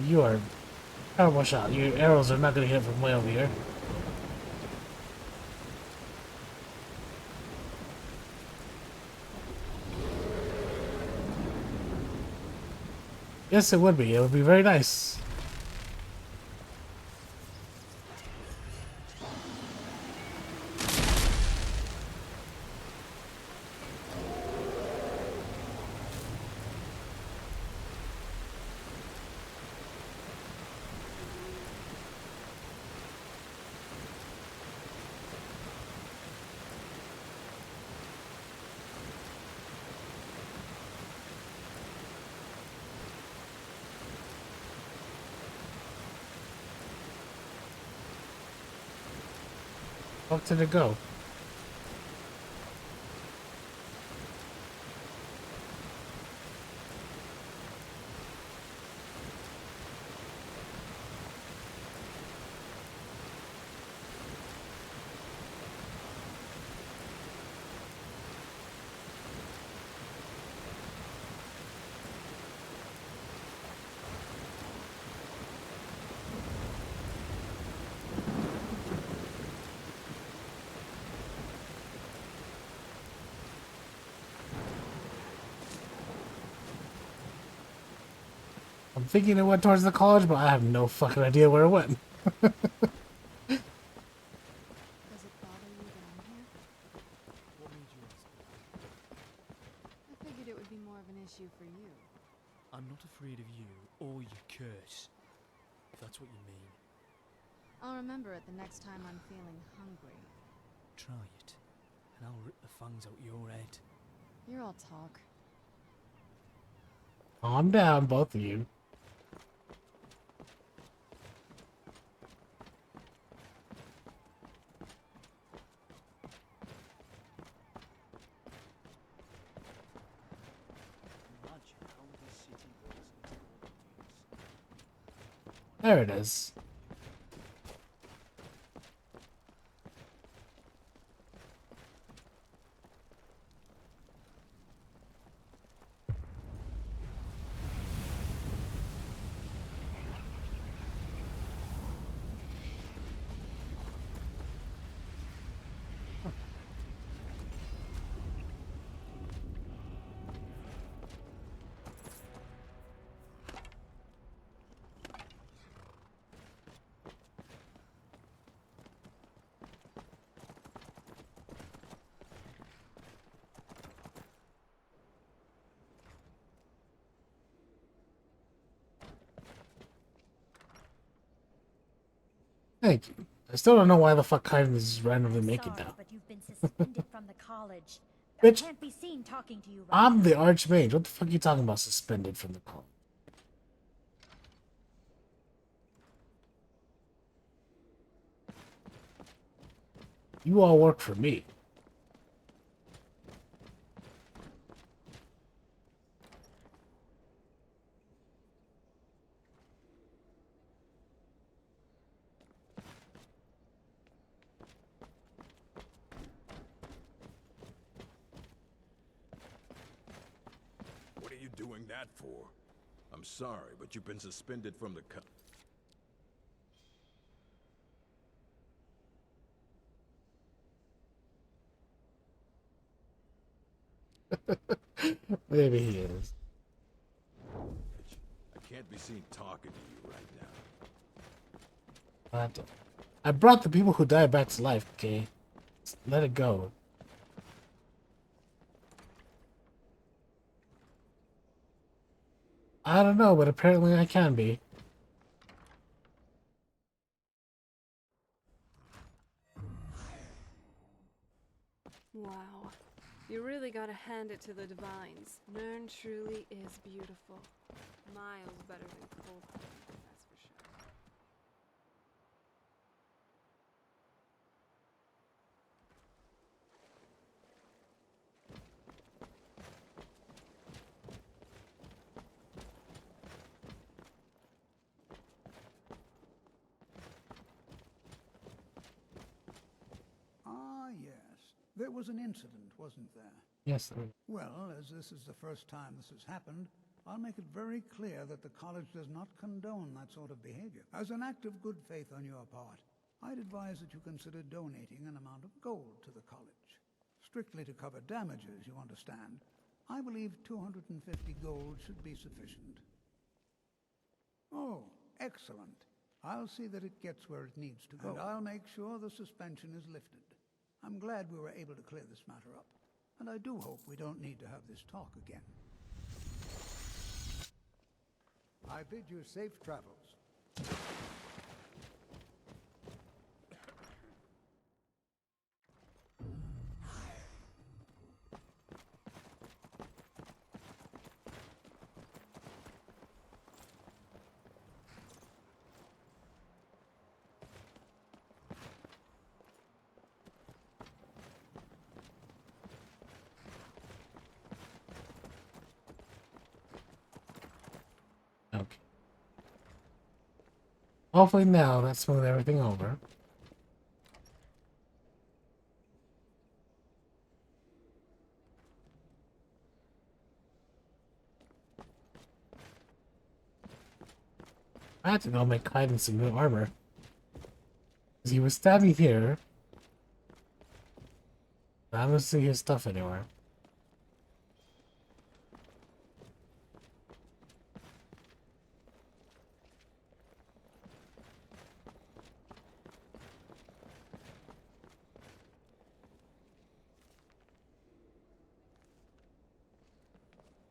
S2: You are terrible shot. Your arrows are not going to hit from way over here. Yes, it would be. It would be very nice. How did it go? I'm thinking it went towards the college, but I have no fucking idea where it went.
S16: Does it bother you that I'm here?
S15: What made you ask?
S16: I figured it would be more of an issue for you.
S15: I'm not afraid of you or your curse, if that's what you mean.
S16: I'll remember it the next time I'm feeling hungry.
S15: Try it, and I'll rip the fangs out your head.
S16: You're all talk.
S2: Calm down, both of you. There it is. Thank you. I still don't know why the fuck Kyron is randomly making
S17: Sorry,
S2: now.
S17: but you've been suspended from the college.
S2: Bitch,
S17: I can't be seen talking to you right
S2: I'm the Archmage. What the fuck are you talking about suspended from the college? You all work for me.
S7: What are you doing that for? I'm sorry, but you've been suspended from the
S2: Maybe he is.
S7: I can't be seen talking to you right now.
S2: But I brought the people who died back to life, okay? Just let it go. I don't know, but apparently I can be.
S8: Wow. You really got
S16: gotta hand it to the divines. Nern truly is beautiful. Miles better than Coldplay, that's for sure.
S18: Ah, yes. There was an incident, wasn't there?
S2: Yes, sir.
S18: Well, as this is the first time this has happened, I'll make it very clear that the college does not condone that sort of behavior. As an act of good faith on your part, I'd advise that you consider donating an amount of gold to the college. Strictly to cover damages, you understand. I believe 250 gold should be sufficient. Oh, excellent. I'll see that it gets where it needs to go. And I'll make sure the suspension is lifted. I'm glad we were able to clear this matter up. And I do hope we don't need to have this talk again. I bid you safe travels.
S2: Okay. Hopefully now that smooth everything over. I had to go make Kaiden some new armor. Because he was stabbing here. I don't see his stuff anywhere.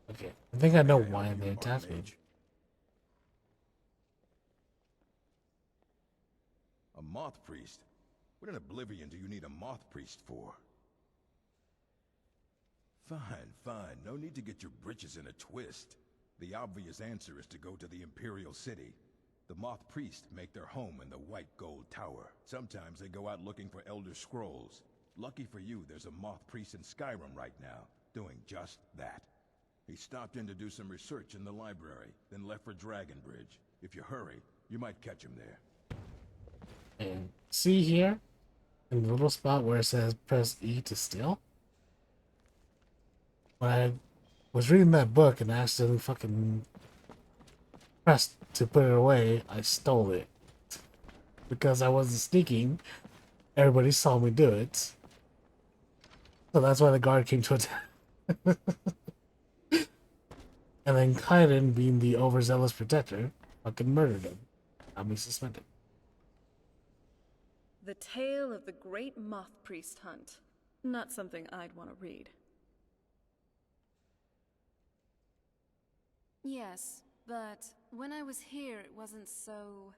S2: Okay, I think I know why they attacked me.
S19: A moth priest? What in Oblivion do you need a moth priest for? Fine, fine. No need to get your britches in a twist. The obvious answer is to go to the Imperial City. The moth priests make their home in the White Gold Tower. Sometimes they go out looking for Elder Scrolls. Lucky for you, there's a moth priest in Skyrim right now, doing just that. He stopped in to do some research in the library, then left for Dragonbridge. If you hurry, you might catch him there.
S2: And see here, in the little spot where it says press E to steal? When I was reading that book and accidentally fucking pressed to put it away, I stole it. Because I wasn't sneaking, everybody saw me do it. So that's why the guard came to attack. And then Kaiden, being the overzealous protector, fucking murdered him. Got me suspended.
S8: The Tale of the Great Moth Priest Hunt. Not something I'd want to read.
S5: Yes, but when I was here, it wasn't so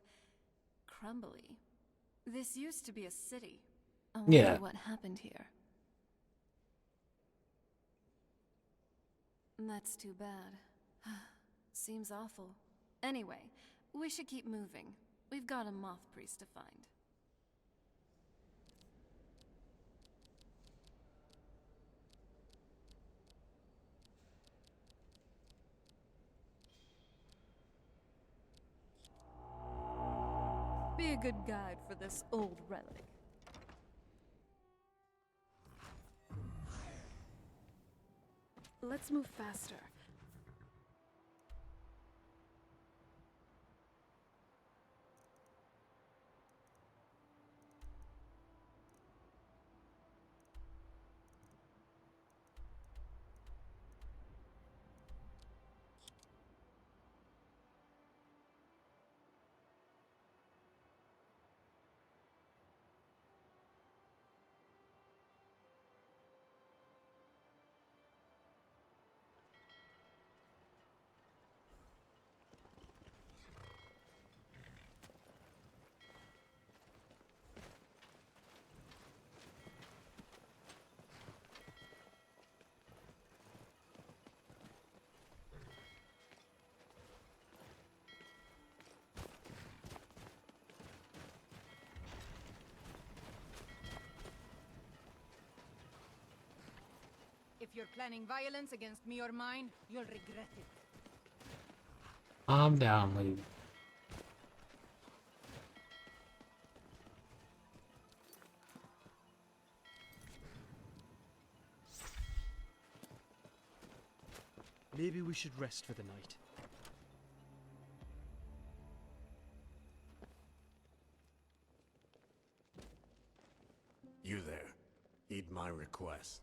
S5: crumbly. This used to be a city. I wonder what happened here. That's too bad. Seems awful. Anyway, we should keep moving. We've got a moth priest to find.
S8: Be a good guide for this old relic. Let's move faster.
S20: If you're planning violence against me or mine, you'll regret it.
S2: Calm down, lady.
S15: Maybe we should rest for the night.
S13: You there. Heed my request.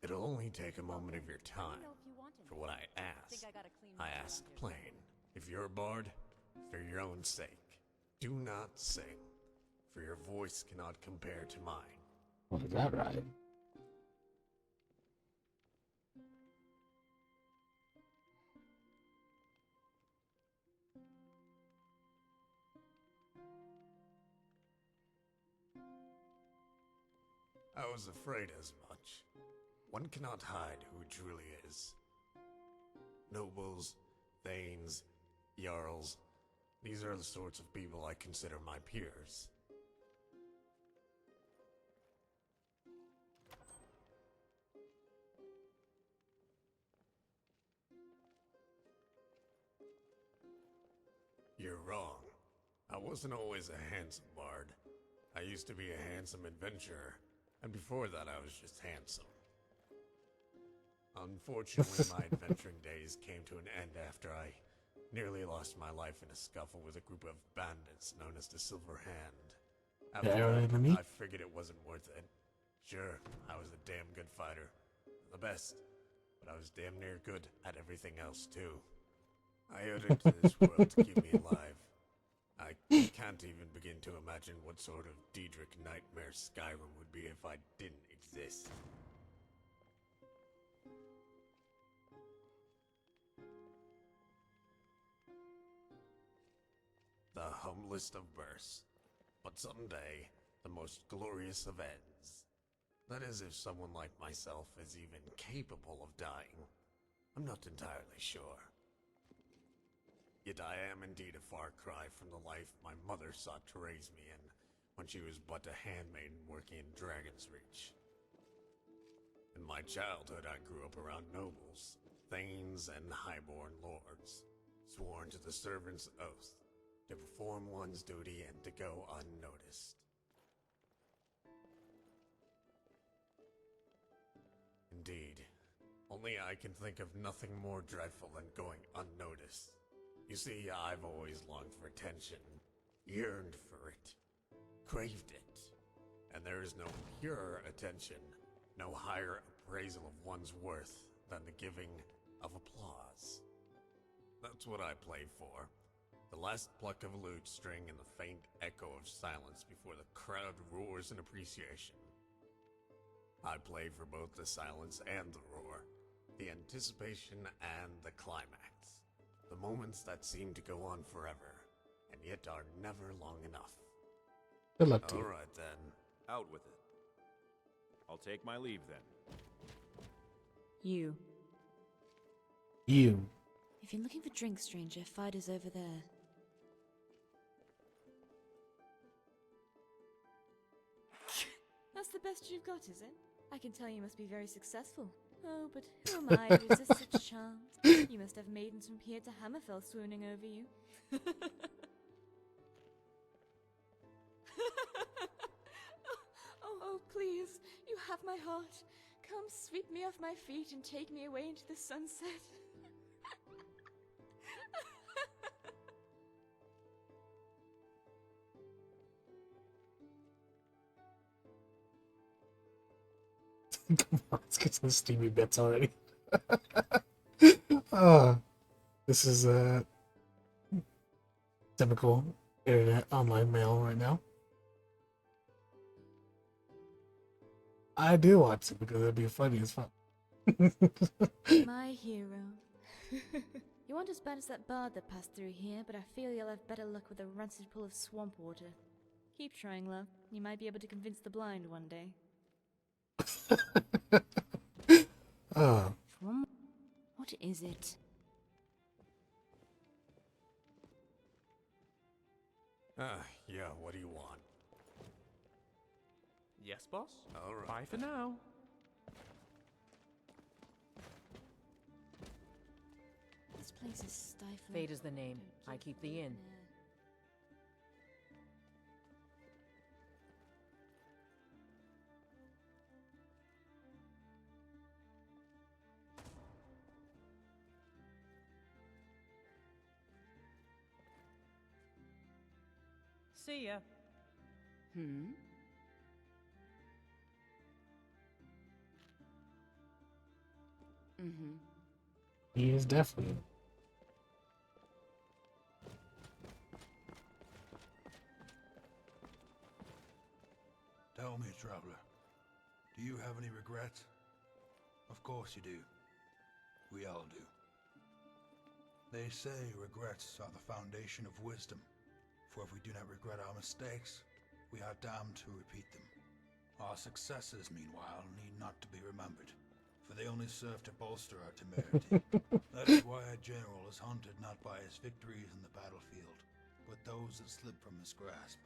S13: It'll only take a moment of your time. For what I ask, I ask plain. If you're a bard, for your own sake, do not sing, for your voice cannot compare to mine.
S2: Well, is that right?
S13: I was afraid as much. One cannot hide who he truly is. Nobles, thanes, jarls, these are the sorts of people I consider my peers. You're wrong. I wasn't always a handsome bard. I used to be a handsome adventurer, and before that I was just handsome. Unfortunately, my adventuring days came to an end after I nearly lost my life in a scuffle with a group of bandits known as the Silver Hand. After that, I figured it wasn't worth it. Sure, I was a damn good fighter. The best. But I was damn near good at everything else, too. I owed it to this world to keep me alive. I can't even begin to imagine what sort of Daedric nightmare Skyrim would be if I didn't exist. The humblest of births, but someday, the most glorious of ends. That is, if someone like myself is even capable of dying. I'm not entirely sure. Yet I am indeed a far cry from the life my mother sought to raise me in when she was but a handmaiden working in Dragon's Reach. In my childhood, I grew up around nobles, thanes, and highborn lords, sworn to the servant's oath, to perform one's duty and to go unnoticed. Indeed, only I can think of nothing more dreadful than going unnoticed. You see, I've always longed for attention, yearned for it, craved it, and there is no purer attention, no higher appraisal of one's worth than the giving of applause. That's what I play for. The last pluck of a lute string and the faint echo of silence before the crowd roars in appreciation. I play for both the silence and the roar, the anticipation and the climax, the moments that seem to go on forever, and yet are never long enough.
S2: Good luck to you.
S21: All right, then. Out with it. I'll take my leave, then.
S10: You.
S2: You.
S22: If you're looking for drinks, stranger, Fido's over there. That's the best you've got, is it? I can tell you must be very successful. Oh, but who am I to resist such charms? You must have maidens from here to Hammerfell swooning over you. Oh, please, you have my heart. Come sweep me off my feet and take me away into the sunset.
S2: Come on, let's get some steamy bits already. This is typical internet online mail right now. I do watch it because it'd be funny as fuck.
S22: My hero. You aren't as bad as that bard that passed through here, but I feel you'll have better luck with a rancid pool of swamp water. Keep trying, love. You might be able to convince the blind one day. What is it?
S13: Yeah, what do you want?
S6: Yes, boss?
S13: All right.
S6: Bye for now.
S22: This place is stifling.
S1: Fate is the name. I keep the inn. See ya.
S16: Hmm? Mm-hmm.
S2: He is definitely.
S3: Tell me, traveler, do you have any regrets? Of course you do. We all do. They say regrets are the foundation of wisdom, for if we do not regret our mistakes, we are damned to repeat them. Our successes, meanwhile, need not to be remembered, for they only serve to bolster our temerity. That is why a general is hunted not by his victories in the battlefield, but those that slip from his grasp.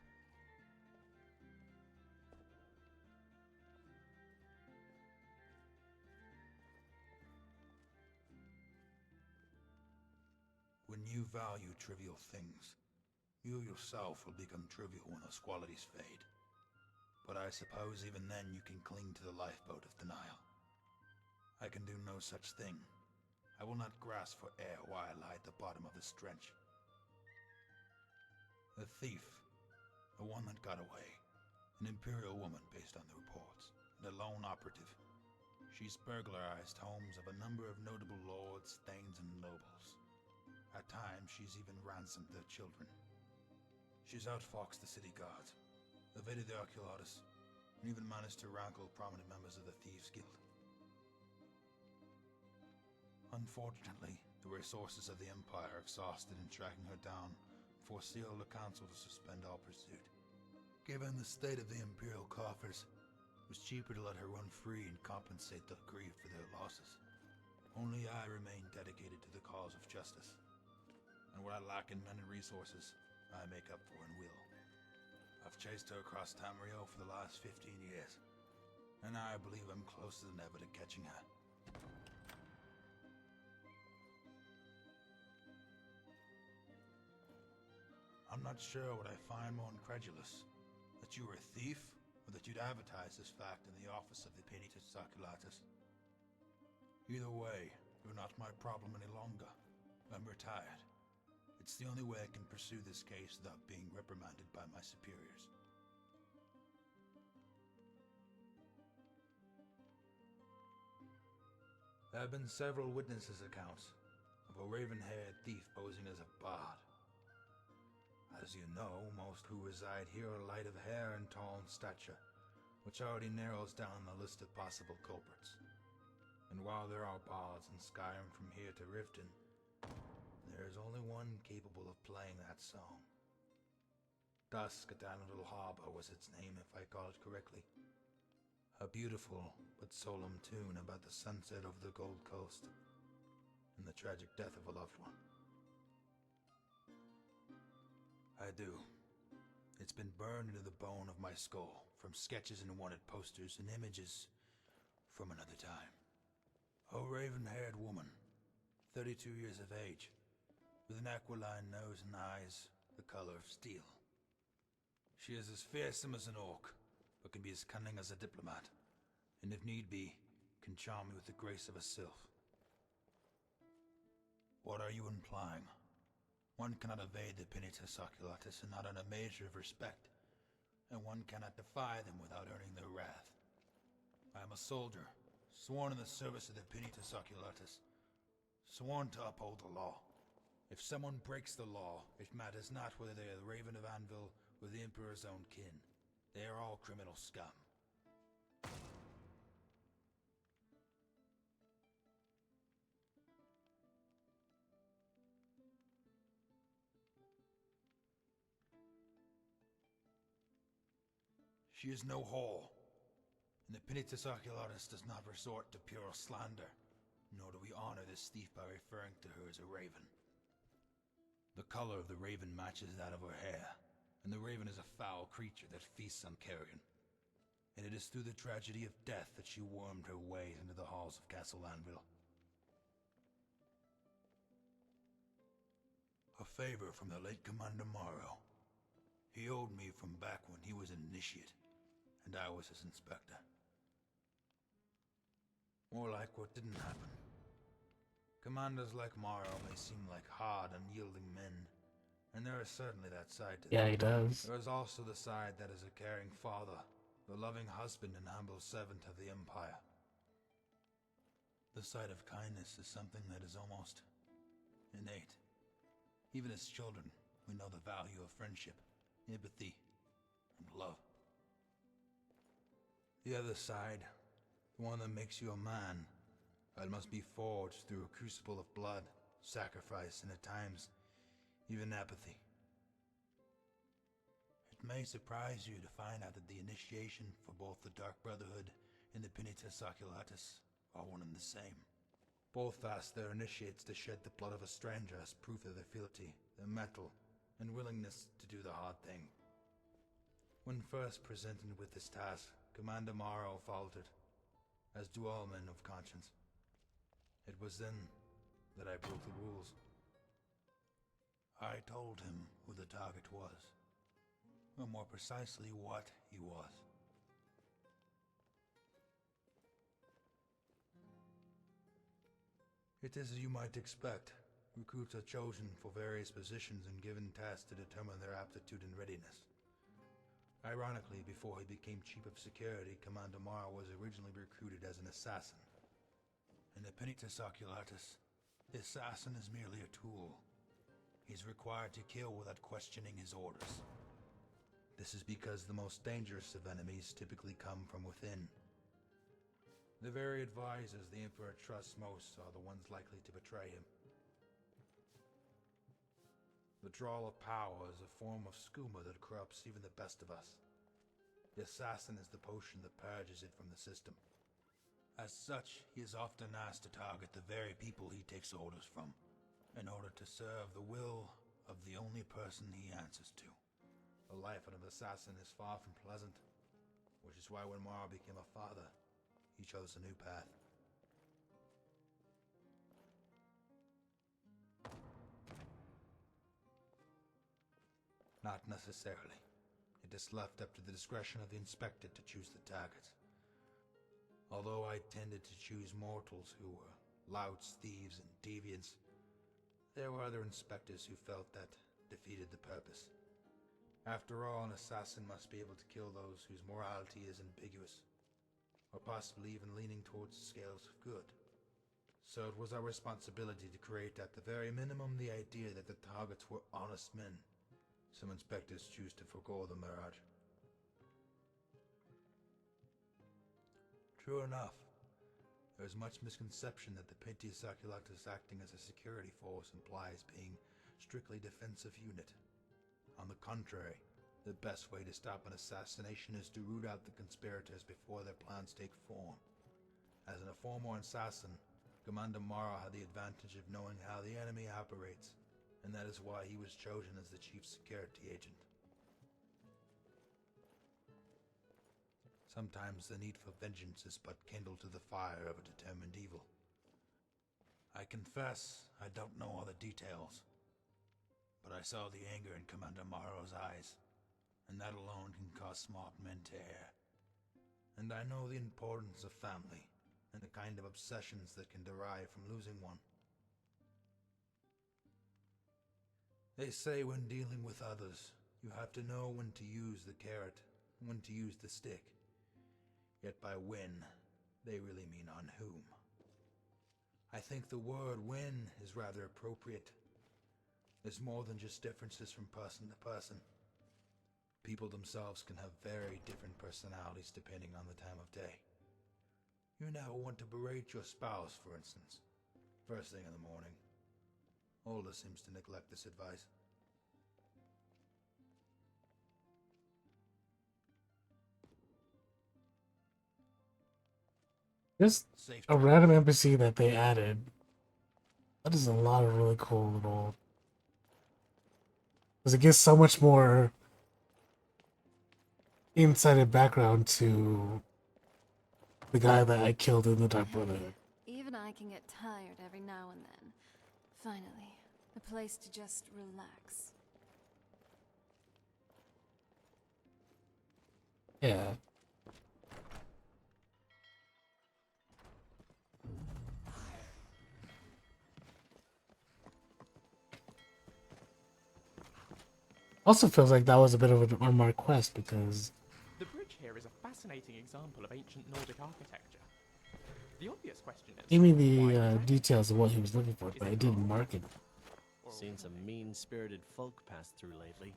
S3: When you value trivial things, you yourself will become trivial when those qualities fade. But I suppose even then you can cling to the lifeboat of denial. I can do no such thing. I will not grasp for air while I lie at the bottom of this trench. The thief, the one that got away, an imperial woman based on the reports, and a lone operative. She's burglarized homes of a number of notable lords, thanes, and nobles. At times, she's even ransomed their children. She's outfoxed the city guards, evaded the Ocularists, and even managed to rankle prominent members of the Thieves' Guild. Unfortunately, the resources of the Empire are exhausted in tracking her down, forced the Elder Council to suspend all pursuit. Given the state of the Imperial coffers, it was cheaper to let her run free and compensate the grief for their losses. Only I remain dedicated to the cause of justice. And what I lack in men and resources, I make up for in will. I've chased her across Tamriel for the last 15 years, and I believe I'm closer than ever to catching her. I'm not sure what I find more incredulous, that you were a thief, or that you'd advertise this fact in the office of the Penitus Saculatus. Either way, you're not my problem any longer. I'm retired. It's the only way I can pursue this case without being reprimanded by my superiors. There have been several witnesses' accounts of a raven-haired thief posing as a bard. As you know, most who reside here are light of hair and tall in stature, which already narrows down the list of possible culprits. And while there are bards in Skyrim from here to Riften, there is only one capable of playing that song. Dusk at that little harbor was its name, if I call it correctly. A beautiful but solemn tune about the sunset over the Gold Coast and the tragic death of a loved one. I do. It's been burned into the bone of my skull from sketches and wanted posters and images from another time. A raven-haired woman, 32 years of age, with an aquiline nose and eyes the color of steel. She is as fearsome as an orc, but can be as cunning as a diplomat, and if need be, can charm me with the grace of a sylph. What are you implying? One cannot evade the Penitus Oculatus and not earn a measure of respect, and one cannot defy them without earning their wrath. I am a soldier, sworn in the service of the Penitus Oculatus, sworn to uphold the law. If someone breaks the law, it matters not whether they are the Raven of Anvil or the Emperor's own kin. They are all criminal scum. She is no whore, and the Penitus Oculatus does not resort to pure slander, nor do we honor this thief by referring to her as a raven. The color of the raven matches that of her hair, and the raven is a foul creature that feasts on carrion. And it is through the tragedy of death that she wormed her way into the halls of Castle Anvil. favor from the late Commander Morrow. He owed me from back when he was an initiate, and I was his inspector. More like what didn't happen. Commanders like Morrow may seem like hard, unyielding men, and there is certainly that side to them.
S2: Yeah, he does.
S3: There is also the side that is a caring father, the loving husband and humble servant of the Empire. The side of kindness is something that is almost innate. Even as children, we know the value of friendship, empathy, and love. The other side, the one that makes you a man, it must be forged through a crucible of blood, sacrifice, and at times, even apathy. It may surprise you to find out that the initiation for both the Dark Brotherhood and the Penitus Oculatus are one and the same. Both ask their initiates to shed the blood of a stranger as proof of their fealty, their mettle, and willingness to do the hard thing. When first presented with this task, Commander Morrow faltered, as do all men of conscience. It was then that I broke the rules. I told him who the target was, or more precisely what he was. It is as you might expect. Recruits are chosen for various positions and given tasks to determine their aptitude and readiness. Ironically, before he became Chief of Security, Commander Morrow was originally recruited as an assassin. In the Penitus Oculatus, the assassin is merely a tool. He's required to kill without questioning his orders. This is because the most dangerous of enemies typically come from within. The very advisors the Emperor trusts most are the ones likely to betray him. The drawl of power is a form of skooma that corrupts even the best of us. The assassin is the potion that purges it from the system. As such, he is often asked to target the very people he takes orders from, in order to serve the will of the only person he answers to. The life of an assassin is far from pleasant, which is why when Morrow became a father, he chose a new path. Not necessarily. It is left up to the discretion of the inspector to choose the targets. Although I tended to choose mortals who were louts, thieves, and deviants, there were other inspectors who felt that defeated the purpose. After all, an assassin must be able to kill those whose morality is ambiguous, or possibly even leaning towards the scales of good. So it was our responsibility to create at the very minimum the idea that the targets were honest men. Some inspectors choose to forego the mirage. True enough, there is much misconception that the Penitus Oculatus acting as a security force implies being strictly defensive unit. On the contrary, the best way to stop an assassination is to root out the conspirators before their plans take form. As a former assassin, Commander Morrow had the advantage of knowing how the enemy operates, and that is why he was chosen as the chief security agent. Sometimes the need for vengeance is but kindle to the fire of a determined evil. I confess I don't know all the details, but I saw the anger in Commander Morrow's eyes, and that alone can cause smart men to err. And I know the importance of family, and the kind of obsessions that can derive from losing one. They say when dealing with others, you have to know when to use the carrot, when to use the stick. Yet by when, they really mean on whom. I think the word when is rather appropriate. There's more than just differences from person to person. People themselves can have very different personalities depending on the time of day. You never want to berate your spouse, for instance, first thing in the morning. Olda seems to neglect this advice.
S2: Just a random NPC that they added. That is a lot of really cool little... Because it gives so much more insight and background to the guy that I killed in the Dark Brotherhood.
S5: Even I can get tired every now and then. Finally, A place to just relax.
S2: Yeah. Also feels like that was a bit of an unmarked quest because
S6: The bridge here is a fascinating example of ancient Nordic architecture. The obvious question is,
S2: give me the details of what he was looking for, but I didn't mark it.
S9: Seen some mean-spirited folk pass through lately.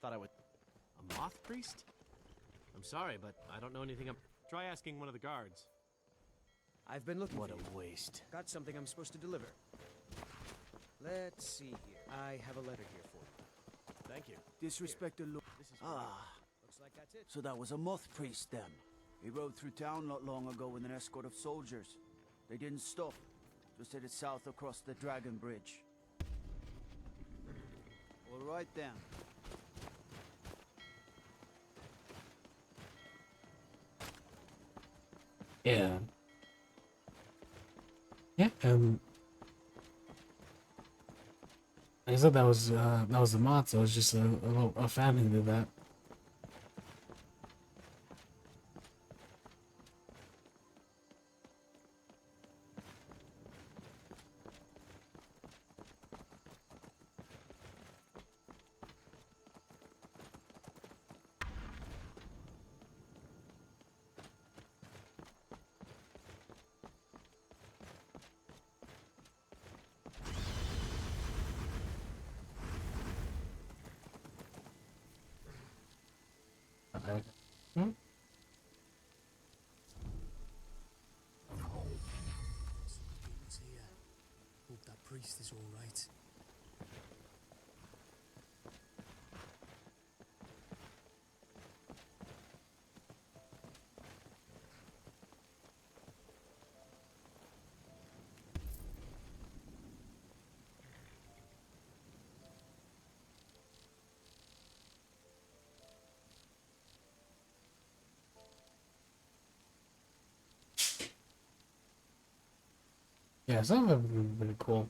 S9: Thought I would... A moth priest? I'm sorry, but I don't know anything. Try asking one of the guards.
S12: I've been looking
S9: What
S12: for
S9: a
S12: you.
S9: waste.
S12: Got something I'm supposed to deliver. Let's see here. I have a letter here for you.
S9: Thank you.
S23: Disrespect the Lord.
S12: Looks like that's it.
S23: So that was a moth priest then. He rode through town not long ago with an escort of soldiers. They didn't stop. Just headed south across the Dragon Bridge. All right then.
S2: Yeah. Yeah, I said that was the mod, so it was just a fan who did that. Hmm?
S11: Here. Hope that priest is all right.
S2: Yeah, some of them have been pretty cool.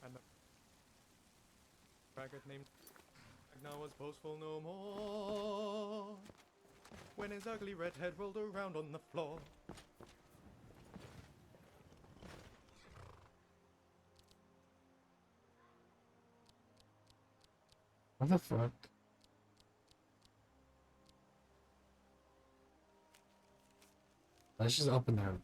S6: And the braggart named Ragnar was boastful no more when his ugly red head rolled around on the floor.
S2: What the fuck? Let's just open there.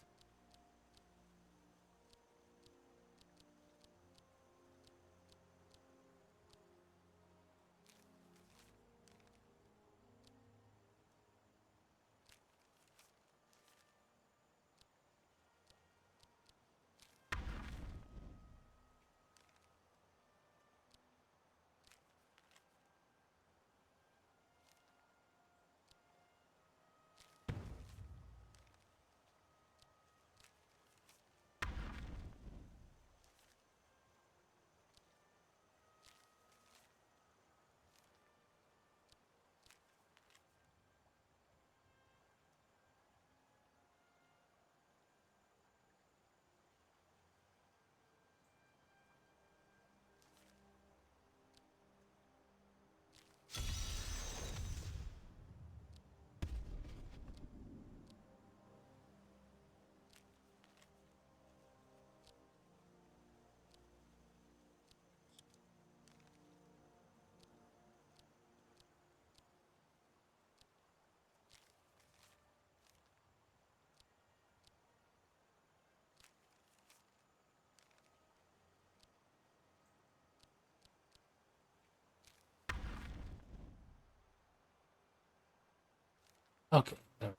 S2: Okay. There.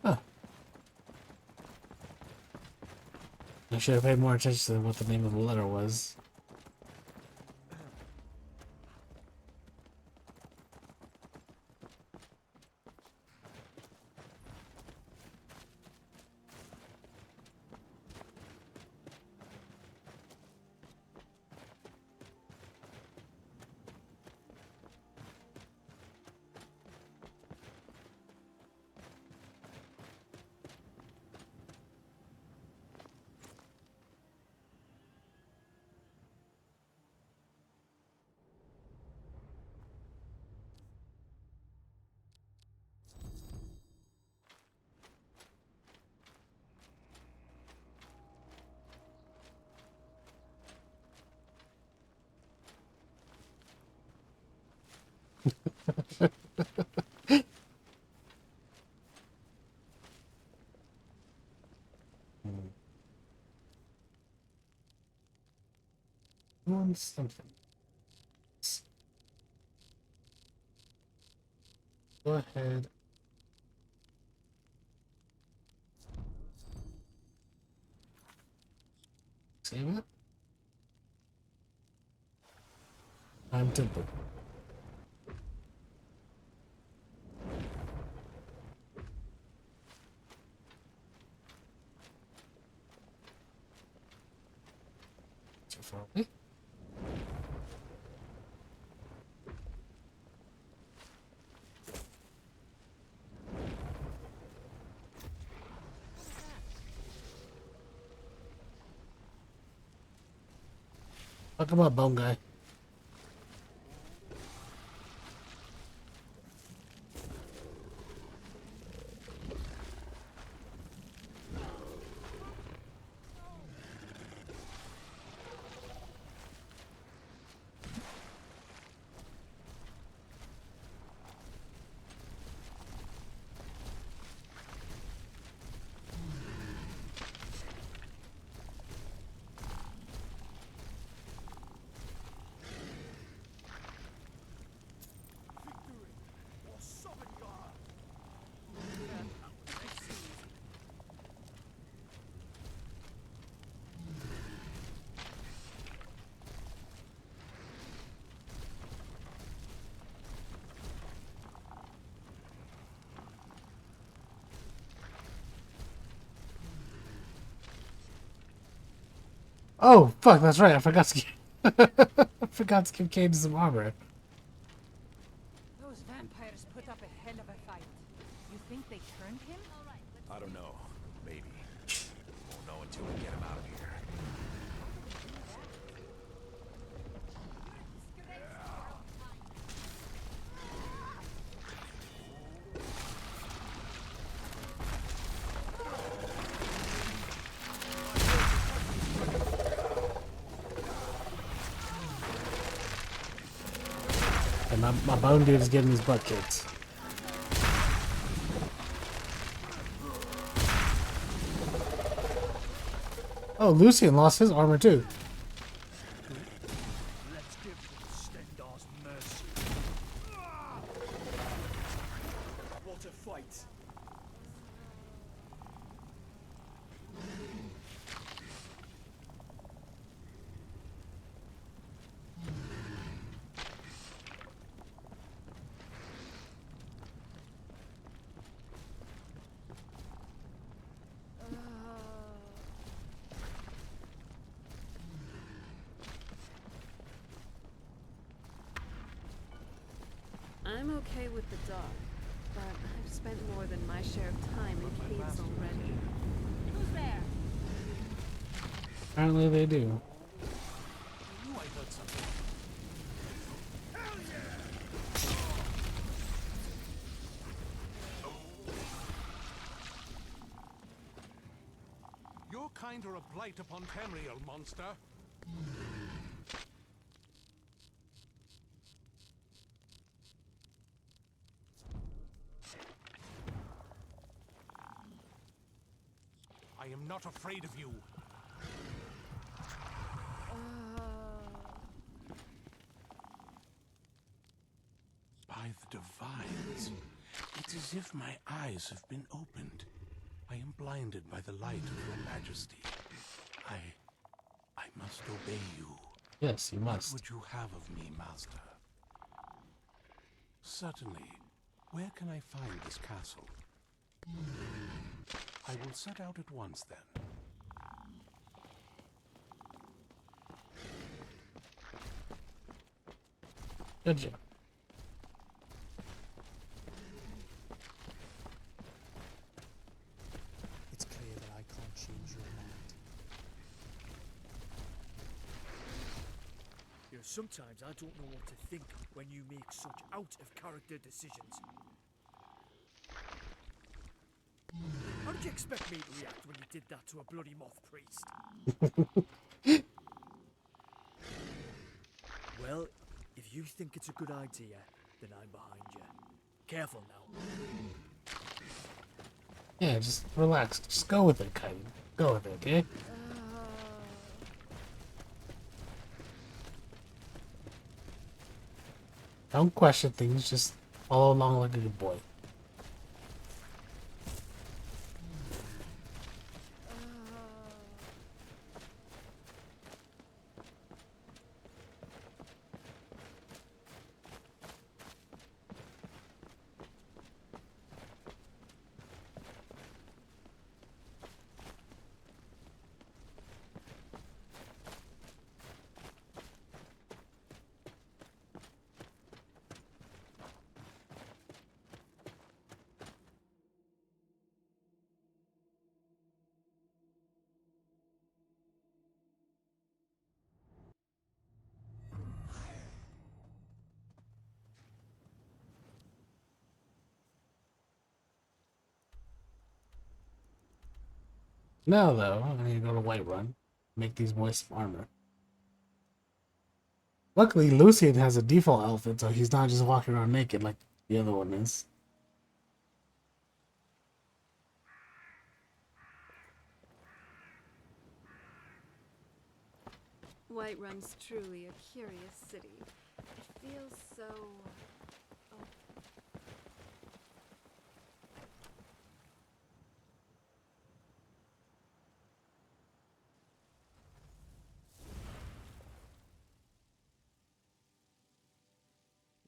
S2: Huh. I should have paid more attention to what the name of the letter was. Want something. Go ahead. Save it. I'm tempted. Too far away. Talk about bone guy. Oh, fuck, that's right. I forgot to give Cade some armor.
S20: Those vampires put up a hell of a fight. You think they turned him?
S21: I don't know. Maybe. Won't know until we get him out of here.
S2: And my bone dude is getting his butt kicked. Oh, Lucian lost his armor too.
S11: Let's give Stendar's mercy. What a fight!
S16: I'm okay with the dark, but I've spent more than my share of time in caves already. Who's there?
S2: Apparently they do.
S11: I knew I heard something.
S4: Your kind are a blight upon Tamriel, monster. not afraid of you. By the divines, it's as if my eyes have been opened. I am blinded by the light of your majesty. I must obey you.
S2: Yes, you must.
S4: What would you have of me, master? Certainly. Where can I find this castle? I will set out at once, then.
S2: Good job.
S11: It's clear that I can't change your mind.
S7: You know, sometimes I don't know what to think when you make such out-of-character decisions. How did you expect me to react when you did that to a bloody moth priest? Well, if you think it's a good idea, then I'm behind you. Careful now.
S2: Yeah, just relax. Just go with it, Kylie. Go with it, okay? Don't question things, just follow along like a good boy. Now, though, I need to go to Whiterun, make these boys some armor. Luckily, Lucian has a default outfit, so he's not just walking around naked like the other one is.
S16: Whiterun's truly a curious city. It feels so...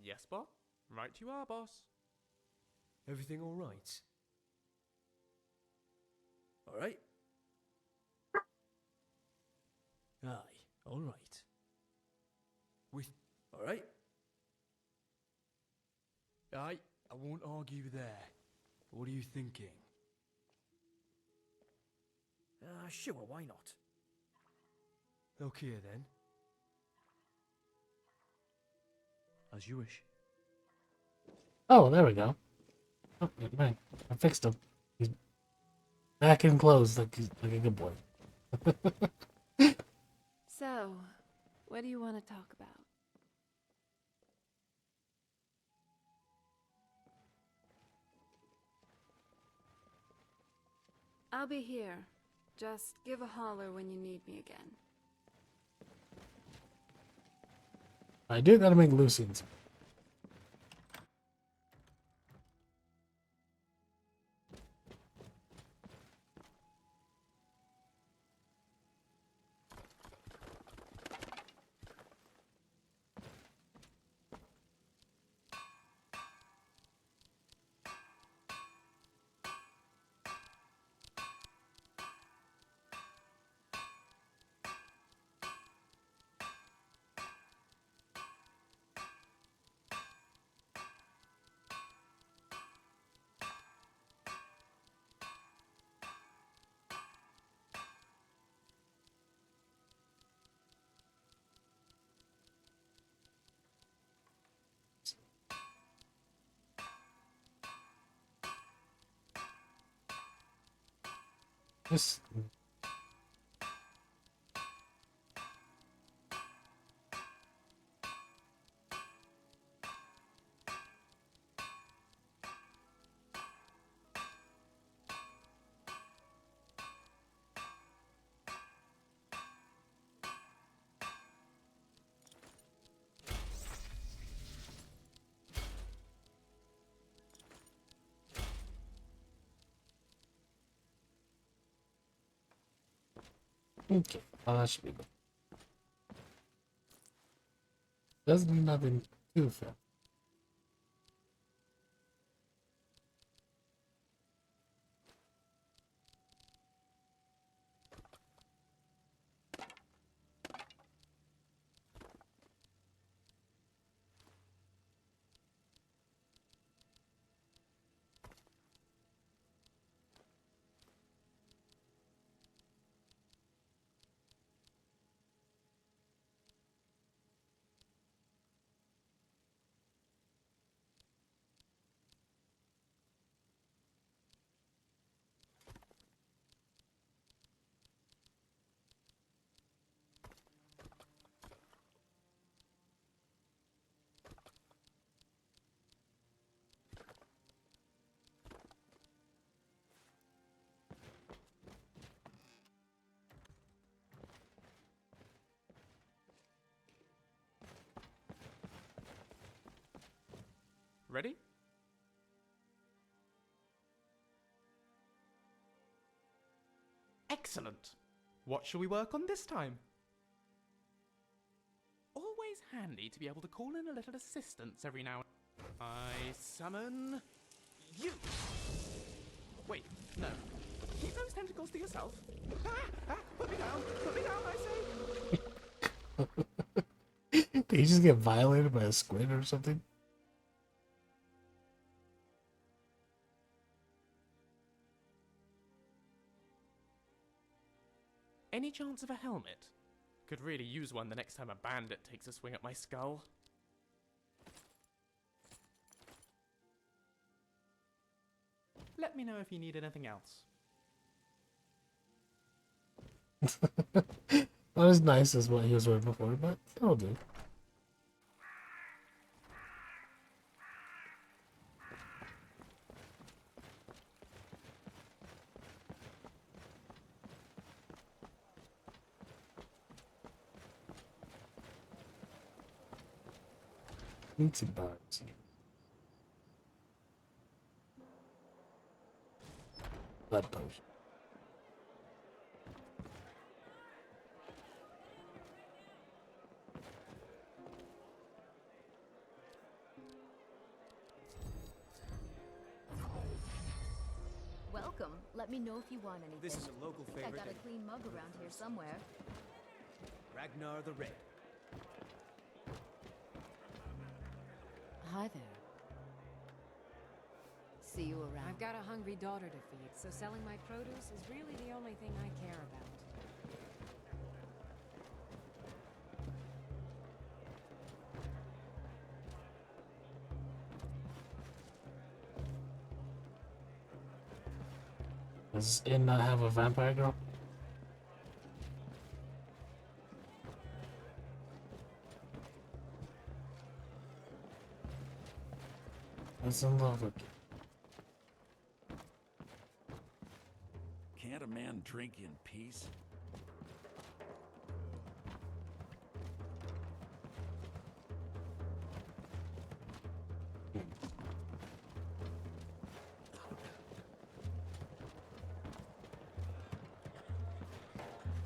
S6: Yes, boss? Right you are, boss.
S7: Everything all right? All right? Aye, all right. All right? Aye, I won't argue there. What are you thinking? Sure, why not? Okay, then. As you wish.
S2: Oh, there we go. Oh, right. I fixed him. He's back in clothes like a good boy.
S16: So, what do you want to talk about? I'll be here. Just give a holler when you need me again.
S2: I do gotta make Lucian's. Just Okay, well, that should be good. Doesn't do nothing too fast.
S6: Ready? Excellent. What shall we work on this time? Always handy to be able to call in a little assistance every now and then. I summon you. Wait, no. Keep those tentacles to yourself. Put me down, I say.
S2: Did he just get violated by a squid or something?
S6: Any chance of a helmet? Could really use one the next time a bandit takes a swing at my skull. Let me know if you need anything else.
S2: Not as nice as what he was wearing before, but that'll do. Eating bugs. Blood potion.
S14: Welcome. Let me know if you want anything.
S12: This is a local
S14: I
S12: favorite.
S14: got a clean mug around here somewhere.
S12: Ragnar the Red.
S14: Hi there. See you around.
S20: I've got a hungry daughter to feed, so selling my produce is really the only thing I care about.
S2: Does it not have a vampire girl? That's in love with you.
S17: Can't a man drink in peace?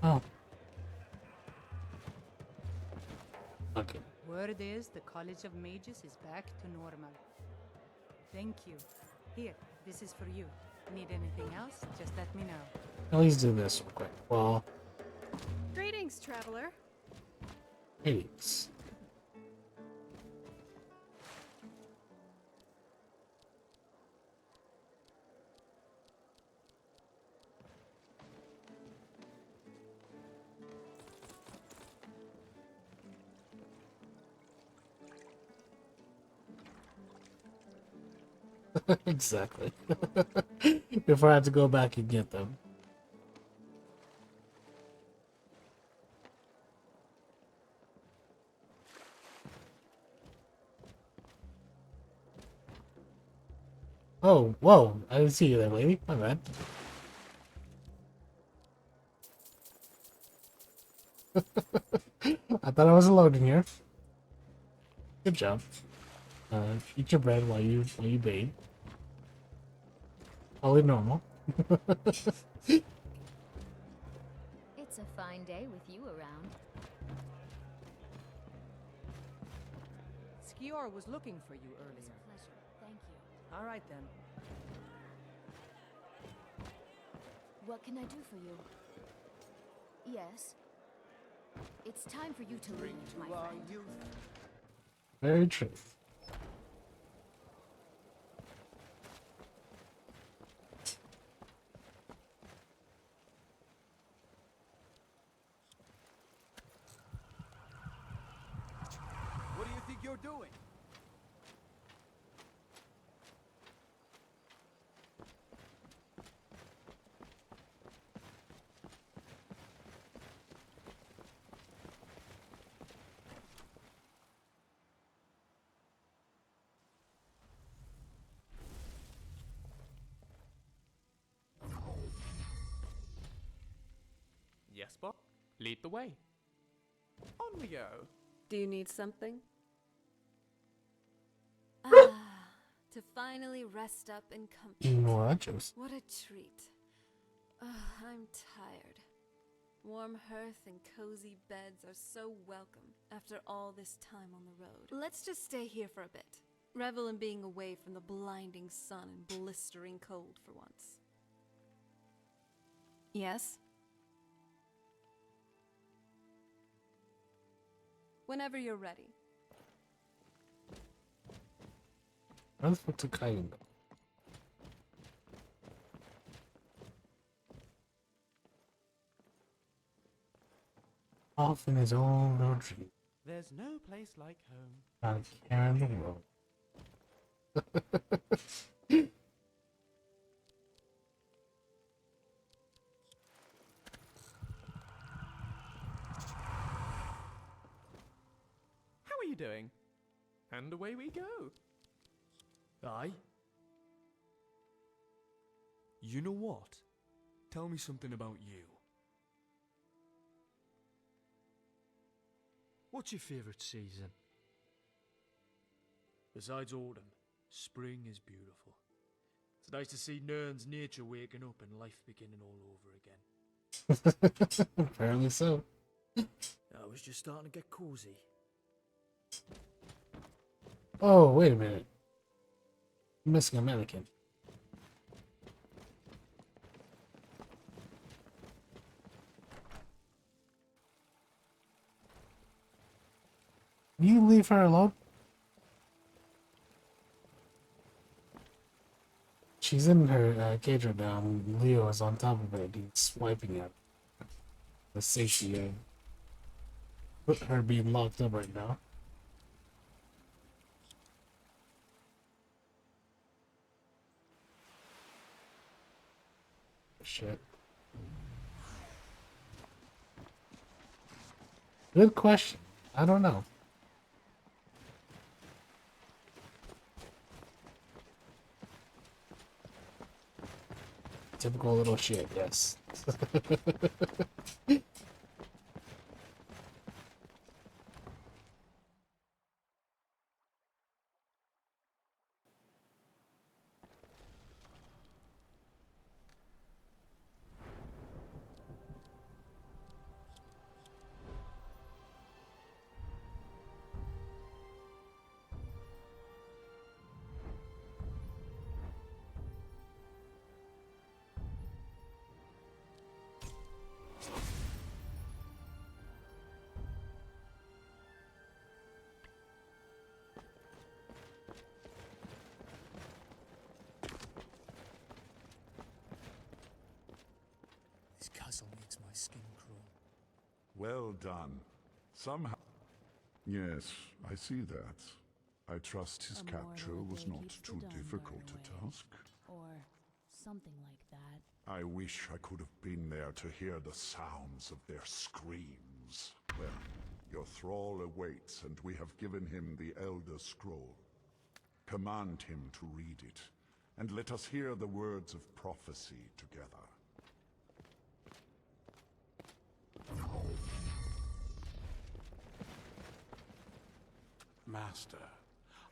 S2: Oh. Okay.
S20: Word is the College of Mages is back to normal. Thank you. Here, this is for you. Need anything else? Just let me know.
S2: At least do this real quick. Well,
S16: Greetings, traveler.
S2: idiots. Exactly. Before I have to go back and get them. Oh, whoa. I didn't see you there, lady. My bad. I thought I was alone in here. Good job. Eat your bread while you bathe. Totally normal.
S14: It's a fine fine day with you around.
S8: Skior was looking for you earlier.
S14: It's a pleasure. Thank you.
S8: All right then.
S14: What can I do for you? Yes. It's time for you to leave, my friend.
S2: Very true.
S23: What do you think you're doing?
S6: Yes, Bob. Lead the way. On we go.
S16: Do you need something?
S5: To finally rest up in comfort.
S2: Nachos.
S5: What a treat. I'm tired. Warm hearth and cozy beds are so welcome after all this time on the road. Let's just stay here for a bit. Revel in being away from the blinding sun and blistering cold for once. Yes? Whenever you're ready.
S2: Where the fuck did Skyrim go? Off in his own little tree.
S6: There's no place like home.
S2: Not a care in the world.
S6: How are you doing? And away we go.
S15: Aye. You know what? Tell me something about you. What's your favourite season? Besides autumn, spring is beautiful. It's nice to see Nern's nature waking up and life beginning all over again.
S2: Apparently so.
S7: I was just starting to get cozy.
S2: Oh, wait a minute. I'm missing a mannequin. You leave her alone? She's in her cage right now, and Leo is on top of it. He's swiping at the safety put her being locked up right now. Shit. Good question. I don't know. Typical little shit, yes.
S11: This castle makes my skin crawl.
S18: Well done. Somehow... Yes, I see that. I trust his capture was not too difficult a task.
S10: Or something like that.
S18: I wish I could have been there to hear the sounds of their screams. Well, your thrall awaits, and we have given him the Elder Scroll. Command him to read it, and let us hear the words of prophecy together.
S4: Master,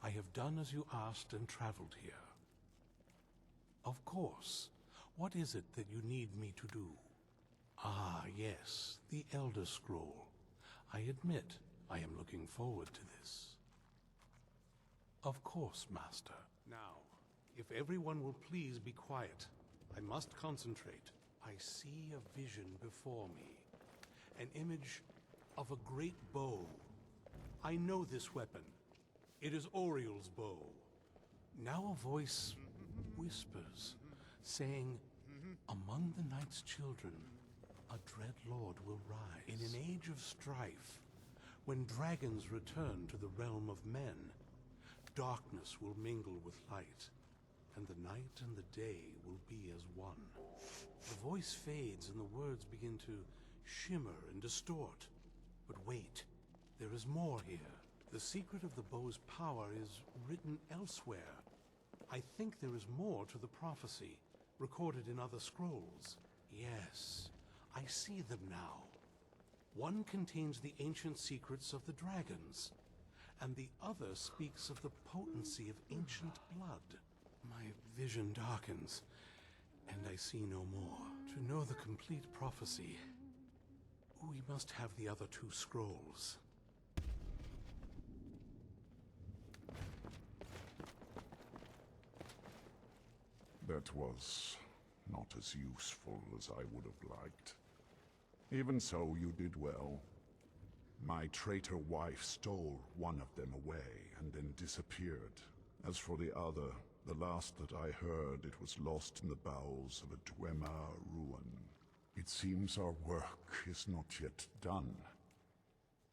S4: I have done as you asked and traveled here. Of course. What is it that you need me to do? Ah, yes, the Elder Scroll. I admit I am looking forward to this. Of course, Master. Now, if everyone will please be quiet, I must concentrate. I see a vision before me. An image of a great bow. I know this weapon. It is Oriel's bow. Now a voice whispers, saying, among the Night's children, a dread lord will rise. In an age of strife, when dragons return to the realm of men, darkness will mingle with light, and the night and the day will be as one. The voice fades and the words begin to shimmer and distort. But wait, there is more here. The secret of the bow's power is written elsewhere. I think there is more to the prophecy, recorded in other scrolls. Yes, I see them now. One contains the ancient secrets of the dragons, and the other speaks of the potency of ancient blood. My vision darkens, and I see no more. To know the complete prophecy, we must have the other two scrolls.
S18: That was not as useful as I would have liked. Even so, you did well. My traitor wife stole one of them away and then disappeared. As for the other, the last that I heard, it was lost in the bowels of a Dwemer ruin. It seems our work is not yet done.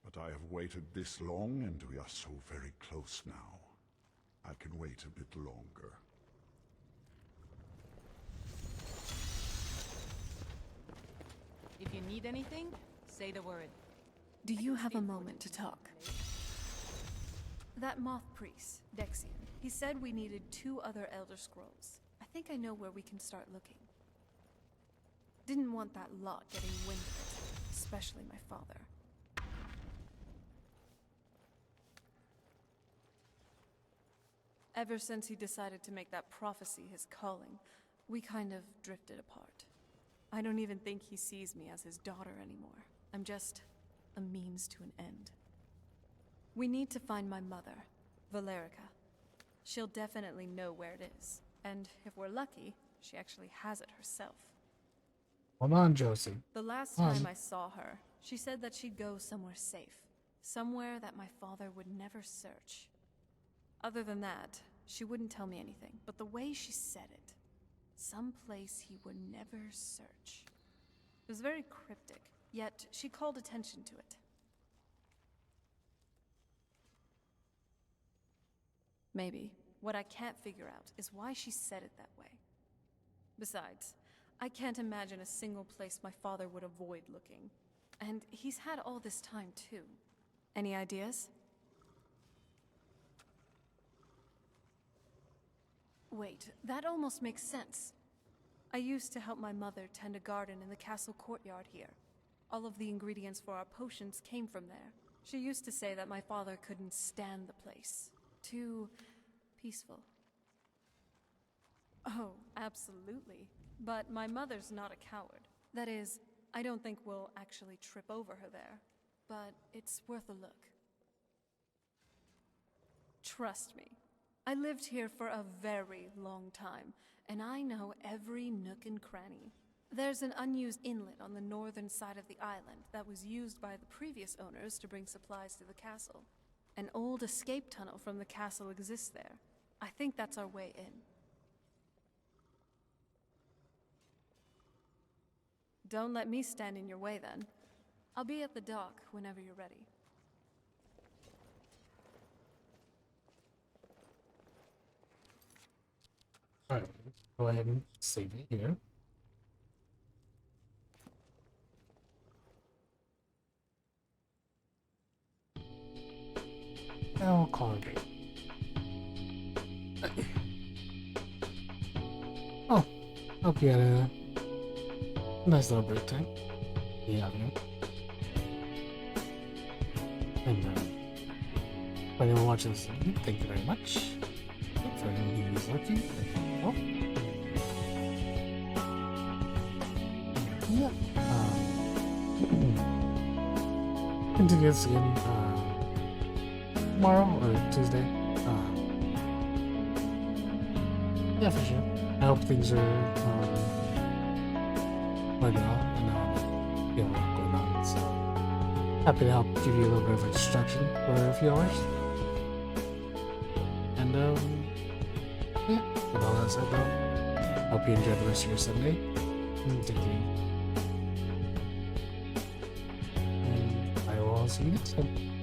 S18: But I have waited this long, and we are so very close now. I can wait a bit longer.
S20: If you need anything, say the word.
S5: Do you have a moment to talk? That moth priest, Dexian, he said we needed 2 other Elder Scrolls. I think I know where we can start looking. Didn't want that lot getting wind of it, especially my father. Ever since he decided to make that prophecy his calling, we kind of drifted apart. I don't even think he sees me as his daughter anymore. I'm just a means to an end. We need to find my mother, Valerica. She'll definitely know where it is. And if we're lucky, she actually has it herself.
S2: Hold on, Josie.
S5: The last time I saw her, she said that she'd go somewhere safe. Somewhere that my father would never search. Other than that, she wouldn't tell me anything. But the way she said it, someplace he would never search. It was very cryptic, yet she called attention to it. Maybe. What I can't figure out is why she said it that way. Besides, I can't imagine a single place my father would avoid looking. And he's had all this time, too. Any ideas? Wait, that almost makes sense. I used to help my mother tend a garden in the castle courtyard here. All of the ingredients for our potions came from there. She used to say that my father couldn't stand the place. Too peaceful. Oh, absolutely. But my mother's not a coward. That is, I don't think we'll actually trip over her there. But it's worth a look. Trust me. I lived here for a very long time, and I know every nook and cranny. There's an unused inlet on the northern side of the island that was used by the previous owners to bring supplies to the castle. An old escape tunnel from the castle exists there. I think that's our way in. Don't let me stand in your way, then. I'll be at the dock whenever you're ready.
S2: Alright, go ahead and save it here. Now I'll call it. Oh, hope you had a nice little break time. Yeah, man. And for anyone watching this, thank you very much. For anyone who's looking, thank you. Yeah. continue this again tomorrow or Tuesday. Yeah, for sure. I hope things are going well and you know, going on. So happy to help give you a little bit of a distraction for a few hours. And yeah, with all that said though, hope you enjoy the rest of your Sunday. Take it easy. And I will see you next time.